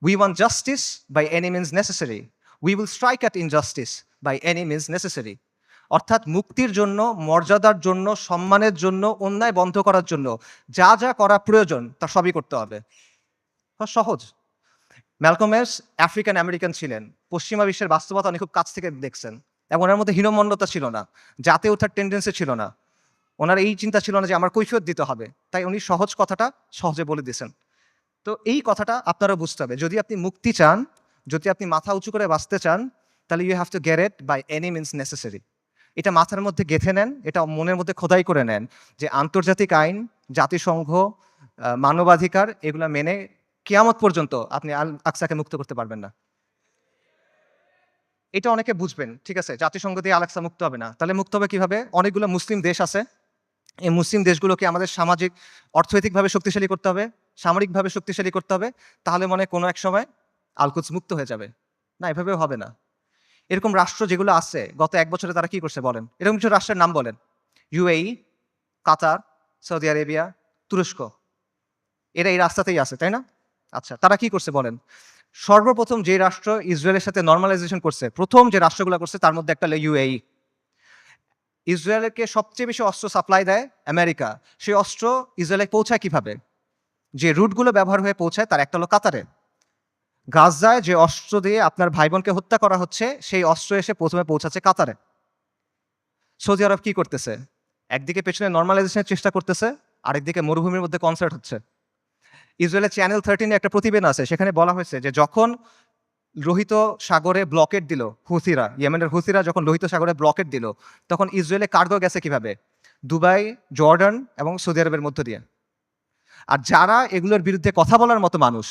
we want justice by any means necessary, we will strike at injustice by any means necessary. অর্থাৎ মুক্তির জন্য, মর্যাদার জন্য, সম্মানের জন্য, অন্যায় বন্ধ করার জন্য যা যা করা প্রয়োজন তা সবই করতে হবে। সহজ। ম্যালকম এক্স আফ্রিকান আমেরিকান ছিলেন, পশ্চিমা বিশ্বের বাস্তবতা উনি খুব কাছ থেকে দেখছেন, এবং ওনার মধ্যে হীনমন্যতা ছিল না, জাতে ওঠার টেন্ডেন্সি ছিল না। ওনার এই চিন্তা ছিল না যে আমার কৈফিয়ত দিতে হবে, তাই উনি সহজ কথাটা সহজে বলে দিয়েছেন। তো এই কথাটা আপনারা বুঝতে হবে, যদি আপনি মুক্তি চান, যদি আপনি মাথা উঁচু করে বাঁচতে চান, তাহলে you have to get it by any means necessary. এটা মাথার মধ্যে গেঁথে নেন, এটা মনের মধ্যে খোদাই করে নেন যে আন্তর্জাতিক আইন, জাতিসংঘ, মানবাধিকার এগুলা মেনে কিয়ামত পর্যন্ত আপনি আল আকসাকে মুক্ত করতে পারবেন না। এটা অনেকে বুঝবেন, ঠিক আছে, জাতিসংঘ দিয়ে আল আকসা মুক্ত হবে না, তাহলে মুক্ত হবে কিভাবে? অনেকগুলো মুসলিম দেশ আছে, এই মুসলিম দেশগুলোকে আমাদের সামাজিক অর্থনৈতিকভাবে শক্তিশালী করতে হবে, সামরিকভাবে শক্তিশালী করতে হবে, তাহলে মনে হয় কোনো এক সময় আল-কুদস মুক্ত হয়ে যাবে। না, এভাবেও হবে না। এরকম রাষ্ট্র যেগুলো আছে গত 1 বছরে তারা কি করছে বলেন? এরকম কিছু রাষ্ট্রের নাম বলেন। ইউএই, কাতার, সৌদি আরেবিয়া, তুরস্ক, এরা এই রাস্তাতেই আছে, তাই না? আচ্ছা, তারা কি করছে বলেন? সর্বপ্রথম যে রাষ্ট্র ইসরায়েলের সাথে নরমালাইজেশন করছে, প্রথম যে রাষ্ট্রগুলো করছে তার মধ্যে একটা হলো ইউএই। ইসরায়েলকে সবচেয়ে বেশি অস্ত্র সাপ্লাই দেয় আমেরিকা। সেই অস্ত্র ইসরায়েলে পৌঁছায় কিভাবে? যে রুটগুলো ব্যবহার হয়ে পৌঁছায় তার একটা হলো কাতারে। গাজায় যে অস্ত্র দিয়ে আপনার ভাই বোনকে হত্যা করা হচ্ছে, সেই অস্ত্র এসে প্রথমে পৌঁছাচ্ছে কাতারে। সৌদি আরব কি করতেছে? একদিকে পেছনে নরমালাইজেশনের চেষ্টা করতেছে, আরেকদিকে মরুভূমির মধ্যে কনসার্ট হচ্ছে। ইসরায়েলের চ্যানেল 13 একটা প্রতিবেদন আছে, সেখানে বলা হয়েছে যে যখন লোহিত সাগরে ব্লকেট দিল হুথিরা, ইয়েমেনের হুথিরা যখন লোহিত সাগরে ব্লকেট দিল, তখন ইসরায়েলে কার্গো গেছে কিভাবে? দুবাই, জর্ডান এবং সৌদি আরবের মধ্য দিয়ে। আর যারা এগুলোর বিরুদ্ধে কথা বলার মতো মানুষ,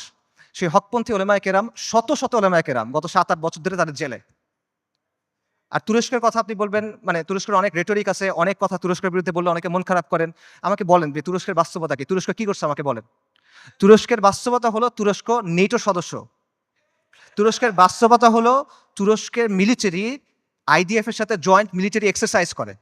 সেই হকপন্থী ওলেমায়ে কেরাম, শত শত ওলেমায়ে কেরাম গত 7-8 বছর ধরে তাদের জেলে। আর তুরস্কের কথা আপনি বলবেন, মানে তুরস্কের অনেক রেটরিক আছে, অনেক কথা তুরস্কের বিরুদ্ধে বললে অনেকে মন খারাপ করেন। আমাকে বলেন যে তুরস্কের বাস্তবতা কি? তুরস্ক কি করছে আমাকে বলেন। তুরস্কের বাস্তবতা হলো তুরস্ক নেটো সদস্য। তুরস্কের বাস্তবতা হলো তুরস্কের মিলিটারি আইডিএফ এর সাথে জয়েন্ট মিলিটারি এক্সারসাইজ করে।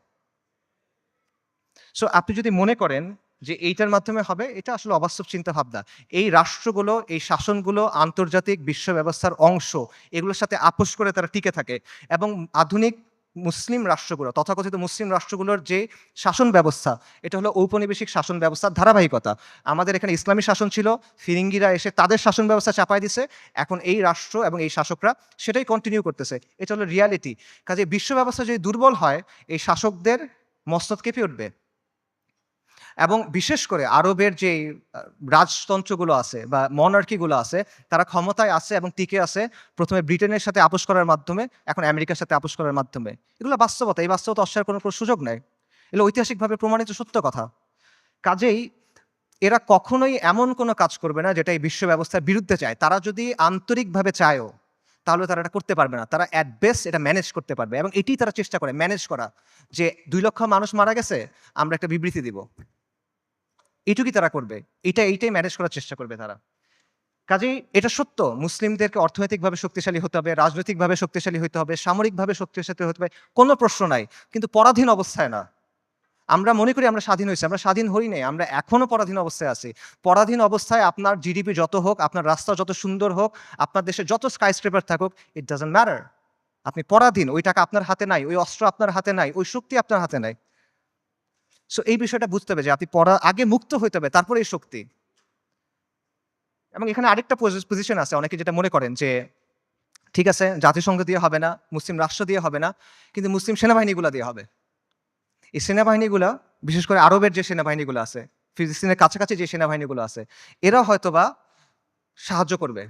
সো আপনি যদি মনে করেন যে এইটার মাধ্যমে হবে, এটা আসলে অবাস্তব চিন্তা ভাবনা। এই রাষ্ট্রগুলো, এই শাসনগুলো আন্তর্জাতিক বিশ্ব ব্যবস্থার অংশ, এগুলোর সাথে আপোষ করে তারা টিকে থাকে। এবং আধুনিক মুসলিম রাষ্ট্রগুলো, তথাকথিত মুসলিম রাষ্ট্রগুলোর যে শাসন ব্যবস্থা, এটা হলো ঔপনিবেশিক শাসন ব্যবস্থার ধারাবাহিকতা। আমাদের এখানে ইসলামী শাসন ছিল, ফিরিঙ্গিরা এসে তাদের শাসন ব্যবস্থা চাপাই দিছে, এখন এই রাষ্ট্র এবং এই শাসকরা সেটাই কন্টিনিউ করতেছে। এটা হলো রিয়ালিটি। কাজে বিশ্ব ব্যবস্থা যদি দুর্বল হয়, এই শাসকদের মস্তক কেঁপে উঠবে। এবং বিশেষ করে আরবের যে রাজতন্ত্রগুলো আছে বা মনার্কিগুলো আছে, তারা ক্ষমতায় আছে এবং টিকে আছে প্রথমে ব্রিটেনের সাথে আপোষ করার মাধ্যমে, এখন আমেরিকার সাথে আপোষ করার মাধ্যমে। এগুলো বাস্তবতা, এই বাস্তবতা অস্বীকার করার কোনো সুযোগ নেই। এগুলো ঐতিহাসিকভাবে প্রমাণিত সত্য কথা। কাজেই এরা কখনোই এমন কোনো কাজ করবে না যেটা এই বিশ্ব ব্যবস্থার বিরুদ্ধে চায়। তারা যদি আন্তরিকভাবে চায়ও, তাহলে তারা এটা করতে পারবে না। তারা অ্যাট বেস্ট এটা ম্যানেজ করতে পারবে, এবং এটি তারা চেষ্টা করে ম্যানেজ করা, যে 2 লক্ষ মানুষ মারা গেছে, আমরা একটা বিবৃতি দিব, এইটুকুই তারা করবে। এইটাই ম্যানেজ করার চেষ্টা করবে তারা। কাজেই এটা সত্য, মুসলিমদেরকে অর্থনৈতিকভাবে শক্তিশালী হতে হবে, রাজনৈতিকভাবে শক্তিশালী হতে হবে, সামরিকভাবে শক্তিশালী হতে হবে, কোনো প্রশ্ন নাই। কিন্তু পরাধীন অবস্থায় না। আমরা মনে করি আমরা স্বাধীন হয়েছি, আমরা স্বাধীন হই নাই, আমরা এখনো পরাধীন অবস্থায় আছি। পরাধীন অবস্থায় আপনার জিডিপি যত হোক, আপনার রাস্তা যত সুন্দর হোক, আপনার দেশে যত স্কাইস্ক্রেপার থাকুক, ইট ডাজন্ট ম্যাটার। আপনি পরাধীন, ওই টাকা আপনার হাতে নাই, ওই অস্ত্র আপনার হাতে নাই, ওই শক্তি আপনার হাতে নাই। সো এই বিষয়টা বুঝতে হবে যে আপনি আগে মুক্ত হইতে হবে, তারপরে এই শক্তি। এবং এখানে আরেকটা পজিশন আছে, অনেকে যেটা মনে করেন যে ঠিক আছে, জাতিসংঘ দিয়ে হবে না, মুসলিম রাষ্ট্র দিয়ে হবে না, কিন্তু মুসলিম সেনাবাহিনীগুলো দিয়ে হবে। এই সেনাবাহিনীগুলো, বিশেষ করে আরবের যে সেনাবাহিনীগুলো আছে, ফিলিস্তিনের কাছাকাছি যে সেনাবাহিনীগুলো আছে, এরা হয়তোবা সাহায্য করবে।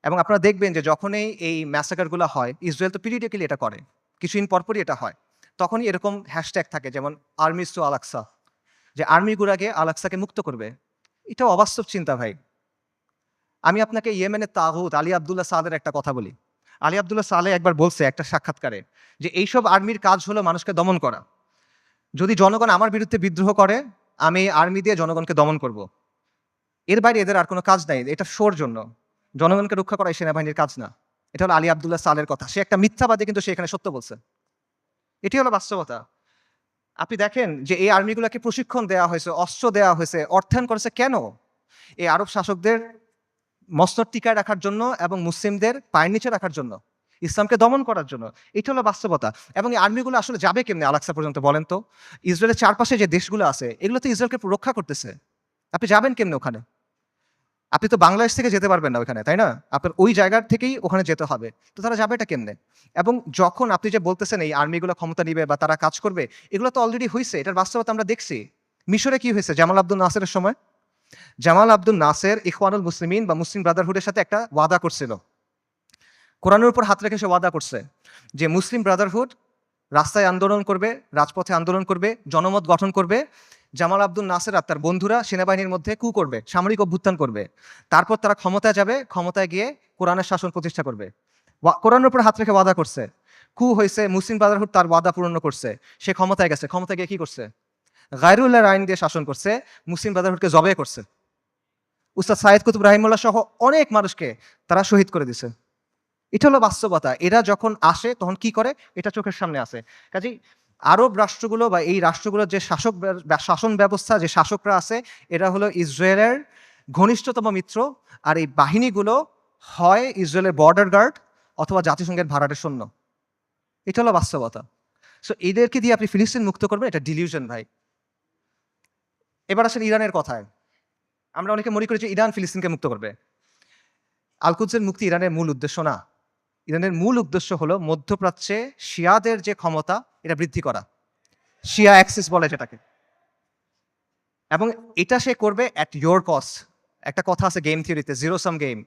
এবং আপনারা দেখবেন যে যখনই এই ম্যাসাকারগুলো হয়, ইসরায়েল তো পিরিয়ডিক্যালি এটা করে, কিছুদিন পরপরই এটা হয়, তখনই এরকম হ্যাশট্যাগ থাকে, যেমন আর্মিস টু আল আকসা, যে আর্মিগুলাকে আল আকসাকে মুক্ত করবে। এটা অবাস্তব চিন্তা ভাই। আমি আপনাকে ইয়েমেনের তাগুত আলী আবদুল্লাহ সালের একটা কথা বলি। আলী আবদুল্লাহ সালে একবার বলছে একটা সাক্ষাৎকারে যে এইসব আর্মির কাজ হলো মানুষকে দমন করা। যদি জনগণ আমার বিরুদ্ধে বিদ্রোহ করে, আমি আর্মি দিয়ে জনগণকে দমন করব। এর বাইরে এদের আর কোনো কাজ নাই, এটা শোর জন্য। জনগণকে রক্ষা করা এই সেনাবাহিনীর কাজ না। এটা হলো আলী আবদুল্লাহ সালের কথা। সে একটা মিথ্যাবাদী, কিন্তু সে এখানে সত্য বলছে। এটি হলো বাস্তবতা। আপনি দেখেন যে এই আর্মিগুলোকে প্রশিক্ষণ দেওয়া হয়েছে, অস্ত্র দেওয়া হয়েছে, অর্থায়ন করেছে কেন? এই আরব শাসকদের মসনদ টিকায় রাখার জন্য এবং মুসলিমদের পায়ের নিচে রাখার জন্য, ইসলামকে দমন করার জন্য। এটা হলো বাস্তবতা। এবং এই আর্মিগুলো আসলে যাবে কেমনে আল আকসা পর্যন্ত বলেন তো? ইসরায়েলের চারপাশে যে দেশগুলো আছে, এগুলো তো ইসরায়েলকে রক্ষা করতেছে। আপনি যাবেন কেমনে ওখানে? আপনি তো বাংলাদেশ থেকে যেতে পারবেন না ওখানে, তাই না? আপনার ওই জায়গার থেকেই ওখানে যেতে হবে। তো তারা যাবে এটা কেমনে? এবং যখন আপনি যে বলতেছেন এই আর্মিগুলো ক্ষমতা নিবে বা তারা কাজ করবে, এগুলো তো অলরেডি হয়েছে, এটার বাস্তবতা আমরা দেখছি। মিশরে কি হয়েছে জামাল আব্দুল নাসেরের সময়? জামাল আব্দুল নাসের ইখওয়ানুল মুসলিমিন বা মুসলিম ব্রাদারহুডের সাথে একটা ওয়াদা করছিল। কোরআনের উপর হাত রেখে সে ওয়াদা করছে যে মুসলিম ব্রাদারহুড রাস্তায় আন্দোলন করবে, রাজপথে আন্দোলন করবে, জনমত গঠন করবে। জামাল আব্দুল নাসের আর তার বন্ধুরা সেনাবাহিনীর মধ্যে কু করবে, সামরিক অভ্যুত্থান করবে। তারপর তারা ক্ষমতায় যাবে, ক্ষমতায় গিয়ে কোরআনের শাসন প্রতিষ্ঠা করবে। কোরআনের উপর হাত রেখে ওয়াদা করছে, কু হয়েছে, মুসলিম ব্রাদারহুড তার ওয়াদা পূর্ণ করছে, সে ক্ষমতায় গেছে, ক্ষমতায় গিয়ে কি করছে, গায়রুল্লাহর আইন দিয়ে শাসন করছে, মুসলিম ব্রাদারহুডকে জবে করছে। উস্তাদ সাইদ কুতুব রাহিমুল্লাহ সহ অনেক মানুষকে তারা শহীদ করে দিছে। এটা হলো বাস্তবতা। এরা যখন আসে তখন কি করে, এটা চোখের সামনে আসে। কাজেই আরব রাষ্ট্রগুলো বা এই রাষ্ট্রগুলোর যে শাসন ব্যবস্থা, যে শাসকরা আছে, এরা হলো ইসরায়েলের ঘনিষ্ঠতম মিত্র। আর এই বাহিনীগুলো হয় ইসরায়েলের বর্ডার গার্ড অথবা জাতিসংঘের ভাড়াটে সৈন্য। এটা হলো বাস্তবতা। সো এদেরকে দিয়ে আপনি ফিলিস্তিন মুক্ত করবেন, এটা ডিলিউশন ভাই। এবার আসেন ইরানের কথায়। আমরা অনেকে মনে করি যে ইরান ফিলিস্তিনকে মুক্ত করবে। আল-কুদসের মুক্তি ইরানের মূল উদ্দেশ্য না। ইরানের মূল উদ্দেশ্য হলো মধ্যপ্রাচ্যে শিয়াদের যে ক্ষমতা, এটা বৃদ্ধি করা, শিয়া অ্যাক্সিস বলে যেটাকে। এবং এটা সে করবে অ্যাট ইয়োর কস্ট। একটা কথা আছে গেম থিওরিতে, জিরো সাম গেম,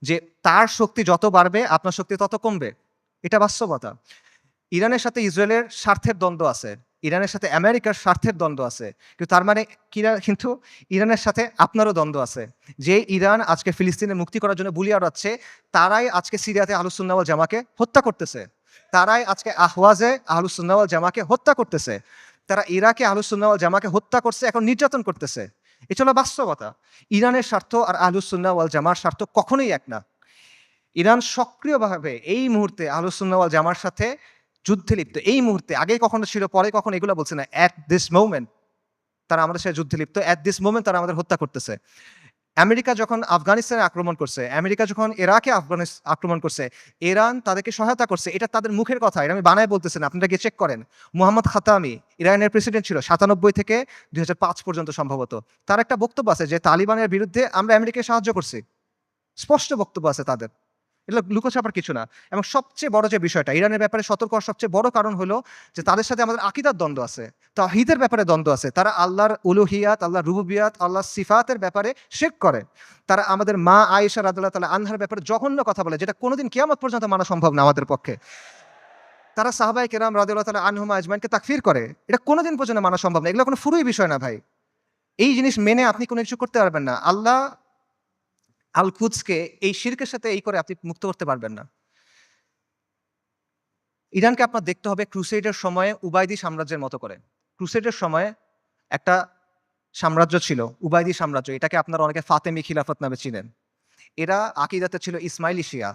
যে তার শক্তি যত বাড়বে আপনার শক্তি তত কমবে। এটা বাস্তবতা। ইরানের সাথে ইসরায়েলের স্বার্থের দ্বন্দ্ব আছে, ইরানের সাথে আমেরিকার স্বার্থের দ্বন্দ্ব আছে, কিন্তু তার মানে কিন্তু ইরানের সাথে আপনারও দ্বন্দ্ব আছে। যে ইরান আজকে ফিলিস্তিনের মুক্তি করার জন্য বুলি আওড়াচ্ছে, তারাই আজকে সিরিয়াতে আহলুস সুন্নাহ ওয়াল জামাকে হত্যা করতেছে, তারাই আজকে আহওয়াজে আহলুস সুন্নাহ ওয়াল জামাকে হত্যা করতেছে, তারা ইরাকে আহলুস সুন্নাহ ওয়াল জামাকে হত্যা করছে, এখন নির্যাতন করতেছে। এটা হলো বাস্তবতা। ইরানের স্বার্থ আর আহলুস সুন্নাহ ওয়াল জামার স্বার্থ কখনোই এক না। ইরান সক্রিয়ভাবে এই মুহূর্তে আহলুস সুন্নাহ ওয়াল জামার সাথে যুদ্ধে লিপ্ত। এই মুহূর্তে, আগে কখনো ছিল, পরে কখনো এগুলো বলছে না, অ্যাট দিস মোমেন্ট তারা আমাদের সাথে যুদ্ধে লিপ্ত, অ্যাট দিস মোমেন্ট তারা আমাদের হত্যা করতেছে। আমেরিকা যখন আফগানিস্তানে আক্রমণ করছে, আমেরিকা যখন ইরাকে আক্রমণ করছে, ইরান তাদেরকে সহায়তা করছে। এটা তাদের মুখের কথা, এটা আমি বানায় বলতেছি না, আপনারা গিয়ে চেক করেন। মোহাম্মদ খাতামি ইরানের প্রেসিডেন্ট ছিল 97 থেকে 2005 পর্যন্ত সম্ভবত। তার একটা বক্তব্য আছে যে তালিবানের বিরুদ্ধে আমরা আমেরিকাকে সাহায্য করছি, স্পষ্ট বক্তব্য আছে তাদের। এগুলো লুকোছাপার কিছু না। এবং সবচেয়ে বড় যে বিষয়টা, ইরানের ব্যাপারে সতর্ক হওয়ার সবচেয়ে বড় কারণ হলো যে তাদের সাথে আমাদের আকীদার দ্বন্দ্ব আছে, তাওহীদের ব্যাপারে দ্বন্দ্ব আছে। তারা আল্লাহর উলুহিয়াত, আল্লাহর রুবুবিয়াত, আল্লাহর সিফাতের ব্যাপারে শিরক করে। তারা আমাদের মা আয়েশা রাদিয়াল্লাহু তাআলা আনহার ব্যাপারে জঘন্য কথা বলে, যেটা কোনোদিন কিয়ামত পর্যন্ত মানা সম্ভব না আমাদের পক্ষে। তারা সাহাবায়ে কেরাম রাদিয়াল্লাহু তাআলা আনহুম আজমাইনকে তাকফির করে, এটা কোনোদিন পর্যন্ত মানা সম্ভব না। এগুলো কোনো ফুরুই বিষয় না ভাই। এই জিনিস মেনে আপনি কোনো কিছু করতে পারবেন না। আল্লাহ আল কুদসকে এই শিরকের সাথে এই করে আপনি মুক্ত করতে পারবেন না। ইরানকে আপনার দেখতে হবে ক্রুসেডের সময়ে উবাইদি সাম্রাজ্যের মতো করে। ক্রুসেডের সময়ে একটা সাম্রাজ্য ছিল, উবাইদি সাম্রাজ্য। এটাকে আপনারা অনেকে ফাতেমি খিলাফত নামে চিনেন। এরা আকীদাতে ছিল ইসমাইলি শিয়া,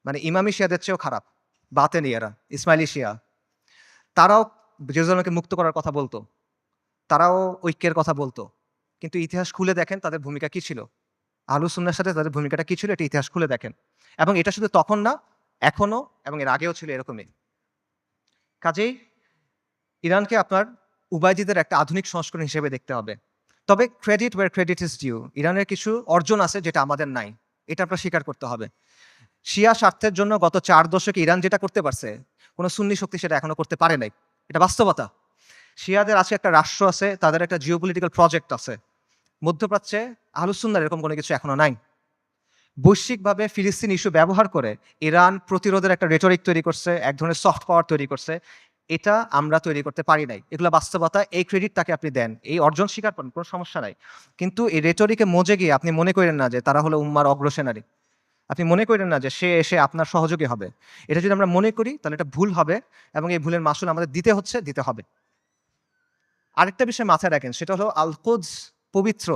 মানে ইমামি শিয়াদের চেয়েও খারাপ, বাতেনি এরা, ইসমাইলি শিয়া। তারাও জেরুজালেমকে মুক্ত করার কথা বলতো, তারাও ঐক্যের কথা বলতো, কিন্তু ইতিহাস খুলে দেখেন তাদের ভূমিকা কি ছিল। আহলুস সুন্নাহর সাথে তাদের ভূমিকাটা কি ছিল, এটা ইতিহাস খুলে দেখেন। এবং এটা শুধু তখন না, এখনো এবং এর আগেও ছিল এরকমই। কাজেই ইরানকে আপনার উবাইদিদের একটা আধুনিক সংস্করণ হিসেবে দেখতে হবে। তবে credit where credit is due, ইরানের কিছু অর্জন আছে যেটা আমাদের নাই, এটা আপনার স্বীকার করতে হবে। শিয়া স্বার্থের জন্য গত 4 দশকে ইরান যেটা করতে পারছে, কোনো সুন্নি শক্তি সেটা এখনো করতে পারে নাই, এটা বাস্তবতা। শিয়াদের আছে একটা রাষ্ট্র আছে, তাদের একটা জিওপলিটিক্যাল প্রজেক্ট আছে। মধ্যপ্রাচ্যে আহলুস সুন্নাহর এরকম কোনো কিছু এখনো নাই। বৈশ্বিকভাবে ফিলিস্তিন ইস্যু ব্যবহার করে ইরান প্রতিরোধের একটা রেটরিক তৈরি করছে, এক ধরনের সফট পাওয়ার তৈরি করছে। এটা আমরা তৈরি করতে পারি নাই, এগুলো বাস্তবতা। এই ক্রেডিট তাকে আপনি দেন, এই অর্জন স্বীকার করেন, কোনো সমস্যা নাই। কিন্তু এই রেটরিকে মজে গিয়ে আপনি মনে করেন না যে তারা হলো উম্মার অগ্রসেনারী, আপনি মনে করেন না যে সে এসে আপনার সহযোগী হবে। এটা যদি আমরা মনে করি তাহলে এটা ভুল হবে, এবং এই ভুলের মাসুল আমাদের দিতে হবে। আরেকটা বিষয় মাথায় রাখেন, সেটা হলো আল কুদস পবিত্র,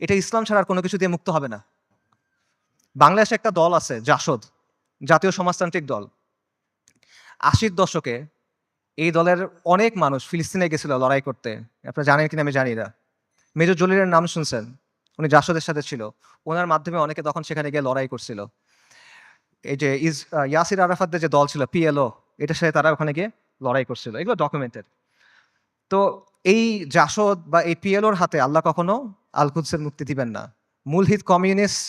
এটা ইসলাম ছাড়া আর কোনো কিছু দিয়ে মুক্ত হবে না। বাংলাদেশে একটা দল আছে জাসদ, জাতীয় সমাজতান্ত্রিক দল। 80-র দশকে এই দলের অনেক মানুষ ফিলিস্তিনে গেছিল লড়াই করতে। আপনারা জানেন কিনা আমি জানি না। মেজর জলিলের নাম শুনছেন, উনি জাসদের সাথে ছিল। ওনার মাধ্যমে অনেকে তখন সেখানে গিয়ে লড়াই করছিল। এই যে ইয়াসির আরাফাতদের যে দল ছিল পিএলও, এটার সাথে তারা ওখানে গিয়ে লড়াই করছিল, এগুলো ডকুমেন্টেড। তো এই জাসদ বা এই পিএলওর হাতে আল্লাহ কখনো আল কুদসের মুক্তি দিবেন না। মূলহিত কমিউনিস্ট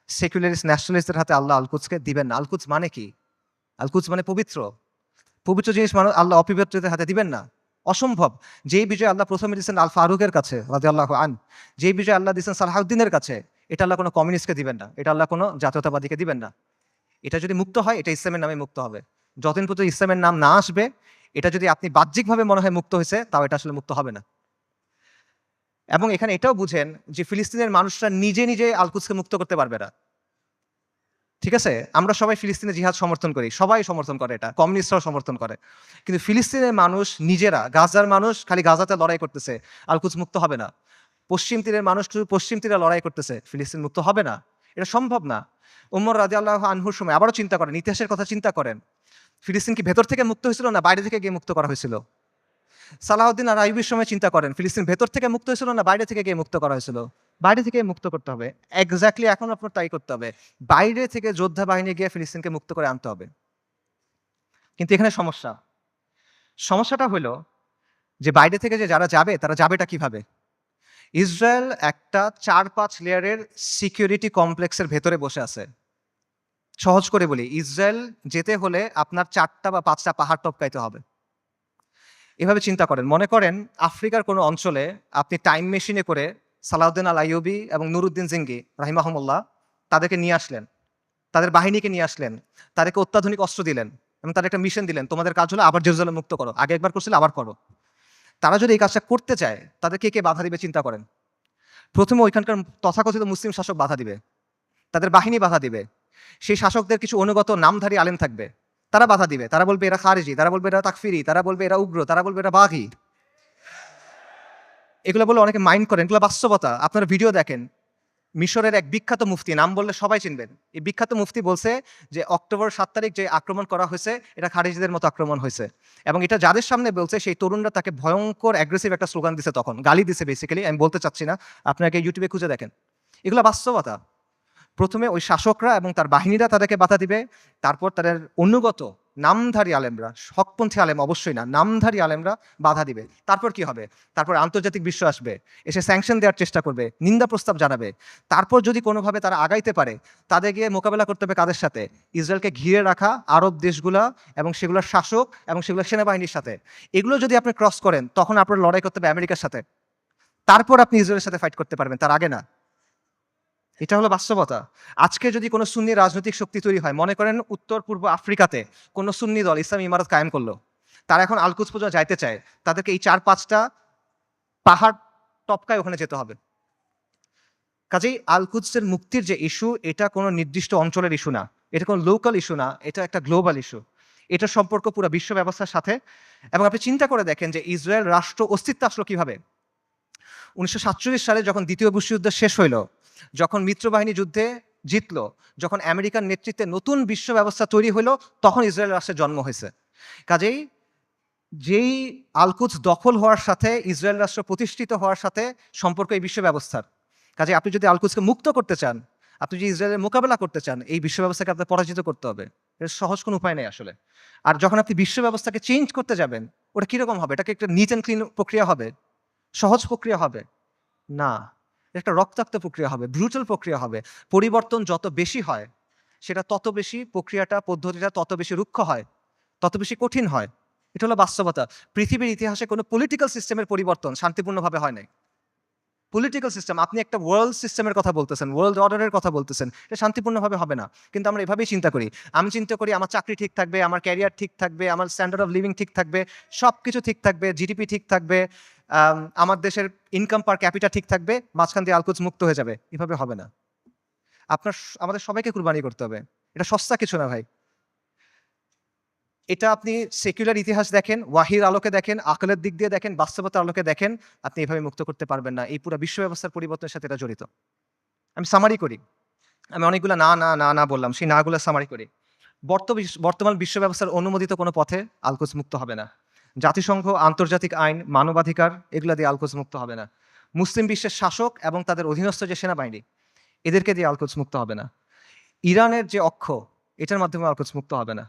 সেকুলারিস্ট ন্যাশনালিস্টদের হাতে আল্লাহ আল কুদসকে দিবেন না। আল কুদস মানে কি? আল কুদস মানে পবিত্র, পবিত্র জিনিস মানুষ আল্লাহ অপবিত্রদের হাতে দিবেন না, অসম্ভব। যেই বিজয় আল্লাহ প্রথমে দিচ্ছেন আল ফারুকের কাছে রাদিয়াল্লাহু আন, যেই বিজয় আল্লাহ দিচ্ছেন সালাহউদ্দিনের কাছে, এটা আল্লাহ কোনো কমিউনিস্টকে দিবেন না, এটা আল্লাহ কোনো জাতীয়তাবাদীকে দিবেন না। এটা যদি মুক্ত হয়, এটা ইসলামের নামে মুক্ত হবে। যতদিন পর্যন্ত ইসলামের নাম না আসবে, এটা যদি আপনি বাহ্যিকভাবে মনে হয় মুক্ত হয়েছে, তাও এটা আসলে মুক্ত হবে না। এবং এখানে এটাও বুঝেন যে ফিলিস্তিনের মানুষরা নিজে নিজে আল-কুদসকে মুক্ত করতে পারবে না। ঠিক আছে? আমরা সবাই ফিলিস্তিনের জিহাদ সমর্থন করি। সবাই সমর্থন করে এটা। কমিউনিস্টরাও সমর্থন করে। কিন্তু ফিলিস্তিনের মানুষ নিজেরা, গাজার মানুষ খালি গাজাতে লড়াই করতেছে। আল-কুদস মুক্ত হবে না। পশ্চিম তীরের মানুষ শুধু পশ্চিম তীরে লড়াই করতেছে। ফিলিস্তিন মুক্ত হবে না। এটা সম্ভব না। উমর রাদিয়াল্লাহু আনহুর সময় আবারও চিন্তা করেন, ইতিহাসের কথা চিন্তা করেন। ফিলিস্তিন কি ভেতর থেকে মুক্ত হয়েছিল না বাইরে থেকে গিয়ে মুক্ত করা হয়েছিল? সালাহউদ্দিন আর আইয়ুবের সময় চিন্তা করেন, ফিলিস্তিন ভেতর থেকে মুক্ত হয়েছিল না বাইরে থেকে গিয়ে মুক্ত করা হয়েছিল? বাইরে থেকে মুক্ত করতে হবে। এক্স্যাক্টলি এখন আপনার তাই করতে হবে। বাইরে থেকে যোদ্ধা বাহিনী গিয়ে ফিলিস্তিনকে মুক্ত করে আনতে হবে। কিন্তু এখানে সমস্যা। সমস্যাটা হলো যে বাইরে থেকে যে যারা যাবে তারা যাবেটা কিভাবে? ইসরায়েল একটা ৪-৫ লেয়ারের সিকিউরিটি কমপ্লেক্সের ভেতরে বসে আছে। সহজ করে বলি, ইসরায়েল যেতে হলে আপনার ৪টা বা ৫টা পাহাড় টপকাইতে হবে। এভাবে চিন্তা করেন, মনে করেন আফ্রিকার কোনো অঞ্চলে আপনি টাইম মেশিনে করে সালাউদ্দিন আল আইয়ুবী এবং নুরুদ্দিন জিঙ্গি রাহিমাহুমুল্লাহ তাদেরকে নিয়ে আসলেন, তাদের বাহিনীকে নিয়ে আসলেন, তাদেরকে অত্যাধুনিক অস্ত্র দিলেন এবং তাদের একটা মিশন দিলেন, তোমাদের কাজ হলো আবার জেরুজালেম মুক্ত করো, আগে একবার করছিলে আবার করো। তারা যদি এই কাজটা করতে চায় তাদেরকে কে বাধা দিবে চিন্তা করেন। প্রথমে ওইখানকার তথাকথিত মুসলিম শাসক বাধা দিবে, তাদের বাহিনী বাধা দিবে, সেই শাসকদের কিছু অনুগত নামধারী আলেম থাকবে, তারা বাধা দিবে, তারা বলবে এরা খারিজি, তারা বলবে এরা তাকফিরি, তারা বলবে এরা উগ্র, তারা বলবে এরা বাঘি। এগুলো বলে অনেকে মাইন্ড করেন, এগুলো বাস্তবতা। আপনারা ভিডিও দেখেন, মিশরের এক বিখ্যাত মুফতি, নাম বললে সবাই চিনবেন, এই বিখ্যাত মুফতি বলছে যে অক্টোবর ৭ তারিখ যে আক্রমণ করা হয়েছে এটা খারিজিদের মতো আক্রমণ হয়েছে, এবং এটা যাদের সামনে বলছে সেই তরুণরা তাকে ভয়ঙ্কর অ্যাগ্রেসিভ একটা স্লোগান দিছে, তখন গালি দিছে বেসিক্যালি, আমি বলতে চাচ্ছি না, আপনাকে ইউটিউবে খুঁজে দেখেন। এগুলো বাস্তবতা। প্রথমে ওই শাসকরা এবং তার বাহিনীরা তাদেরকে বাধা দিবে, তারপর তাদের অনুগত নামধারী আলেমরা, হকপন্থী আলেম অবশ্যই না, নামধারী আলেমরা বাধা দিবে। তারপর কি হবে? তারপর আন্তর্জাতিক বিশ্ব আসবে, এসে স্যাংশন দেওয়ার চেষ্টা করবে, নিন্দা প্রস্তাব জানাবে। তারপর যদি কোনোভাবে তারা আগাইতে পারে, তাদের গিয়ে মোকাবেলা করতে হবে কাদের সাথে? ইসরায়েলকে ঘিরে রাখা আরব দেশগুলা এবং সেগুলোর শাসক এবং সেগুলোর সেনাবাহিনীর সাথে। এগুলো যদি আপনি ক্রস করেন, তখন আপনার লড়াই করতে হবে আমেরিকার সাথে। তারপর আপনি ইসরায়েলের সাথে ফাইট করতে পারবেন, তার আগে না। এটা হলো বাস্তবতা। আজকে যদি কোনো সুন্নি রাজনৈতিক শক্তি তৈরি হয়, মনে করেন উত্তর পূর্ব আফ্রিকাতে কোনো সুন্নি দল ইসলামী ইমারত কায়েম করলো, তারা এখন আল-কুদস পর্যন্ত যাইতে চায়, তাদেরকে এই ৪-৫টা পাহাড় টপকায় ওখানে যেতে হবে। কাজেই আল-কুদসের মুক্তির যে ইস্যু, এটা কোনো নির্দিষ্ট অঞ্চলের ইস্যু না, এটা কোনো লোকাল ইস্যু না, এটা একটা গ্লোবাল ইস্যু। এটার সম্পর্ক পুরো বিশ্ব ব্যবস্থার সাথে। এবং আপনি চিন্তা করে দেখেন যে ইসরায়েল রাষ্ট্র অস্তিত্ব আসলো কিভাবে? ১৯৪৭ সালে যখন দ্বিতীয় বিশ্বযুদ্ধ শেষ হইল, যখন মিত্রবাহিনী যুদ্ধে জিতলো, যখন আমেরিকার নেতৃত্বে নতুন বিশ্ব ব্যবস্থা তৈরি হলো, তখন ইসরায়েল রাষ্ট্রের জন্ম হয়েছে। কাজেই যেই আল-কুদস দখল হওয়ার সাথে ইসরায়েল রাষ্ট্র প্রতিষ্ঠিত হওয়ার সাথে সম্পর্ক এই বিশ্ব ব্যবস্থার। কাজে আপনি যদি আল-কুদসকে মুক্ত করতে চান, আপনি যদি ইসরায়েলের মোকাবেলা করতে চান, এই বিশ্ব ব্যবস্থাকে আপনার পরাজিত করতে হবে। এর সহজ কোনো উপায় নেই আসলে। আর যখন আপনি বিশ্ব ব্যবস্থাকে চেঞ্জ করতে যাবেন, ওটা কিরকম হবে? এটাকে একটা নিট অ্যান্ড ক্লিন প্রক্রিয়া হবে? সহজ প্রক্রিয়া হবে? না, একটা রক্তাক্ত প্রক্রিয়া হবে, ব্রুটাল প্রক্রিয়া হবে। পরিবর্তন যত বেশি হয়, সেটা তত বেশি প্রক্রিয়াটা, পদ্ধতিটা তত বেশি রুক্ষ হয়, তত বেশি কঠিন হয়। এটা হলো বাস্তবতা। পৃথিবীর ইতিহাসে কোনো পলিটিক্যাল সিস্টেমের পরিবর্তন শান্তিপূর্ণভাবে হয় নাই। পলিটিক্যাল সিস্টেম, আপনি একটা ওয়ার্ল্ড সিস্টেমের কথা বলতেছেন, ওয়ার্ল্ড অর্ডারের কথা বলতেছেন, এটা শান্তিপূর্ণভাবে হবে না। কিন্তু আমরা এভাবেই চিন্তা করি। আমি চিন্তা করি আমার চাকরি ঠিক থাকবে, আমার ক্যারিয়ার ঠিক থাকবে, আমার স্ট্যান্ডার্ড অফ লিভিং ঠিক থাকবে, সব কিছু ঠিক থাকবে, জিডিপি ঠিক থাকবে, আমার দেশের ইনকাম পার ক্যাপিটা ঠিক থাকবে, মাঝখান দিয়ে আল-কুদস মুক্ত হয়ে যাবে। এভাবে হবে না। আপনার আমাদের সবাইকে কুরবানি করতে হবে। এটা সস্তা কিছু না ভাই। এটা আপনি সেকুলার ইতিহাস দেখেন, ওয়াহির আলোকে দেখেন, আকলের দিক দিয়ে দেখেন, বাস্তবতার আলোকে দেখেন, আপনি এভাবে মুক্ত করতে পারবেন না। এই পুরা বিশ্ব ব্যবস্থার পরিবর্তনের সাথে এটা জড়িত। আমি সামারি করি। আমি অনেকগুলা না, না, না, না বললাম। সেই না গুলা সামারি করি। বর্তমান বিশ্ব ব্যবস্থার অনুমোদিত কোনো পথে আল-কুদস মুক্ত হবে না। জাতিসংঘ, আন্তর্জাতিক আইন, মানবাধিকার এগুলা দিয়ে আল-কুদস মুক্ত হবে না। মুসলিম বিশ্বের শাসক এবং তাদের অধীনস্থ যে সেনাবাহিনী, এদেরকে দিয়ে আল-কুদস মুক্ত হবে না। ইরানের যে অক্ষ, এটার মাধ্যমে আল-কুদস মুক্ত হবে না।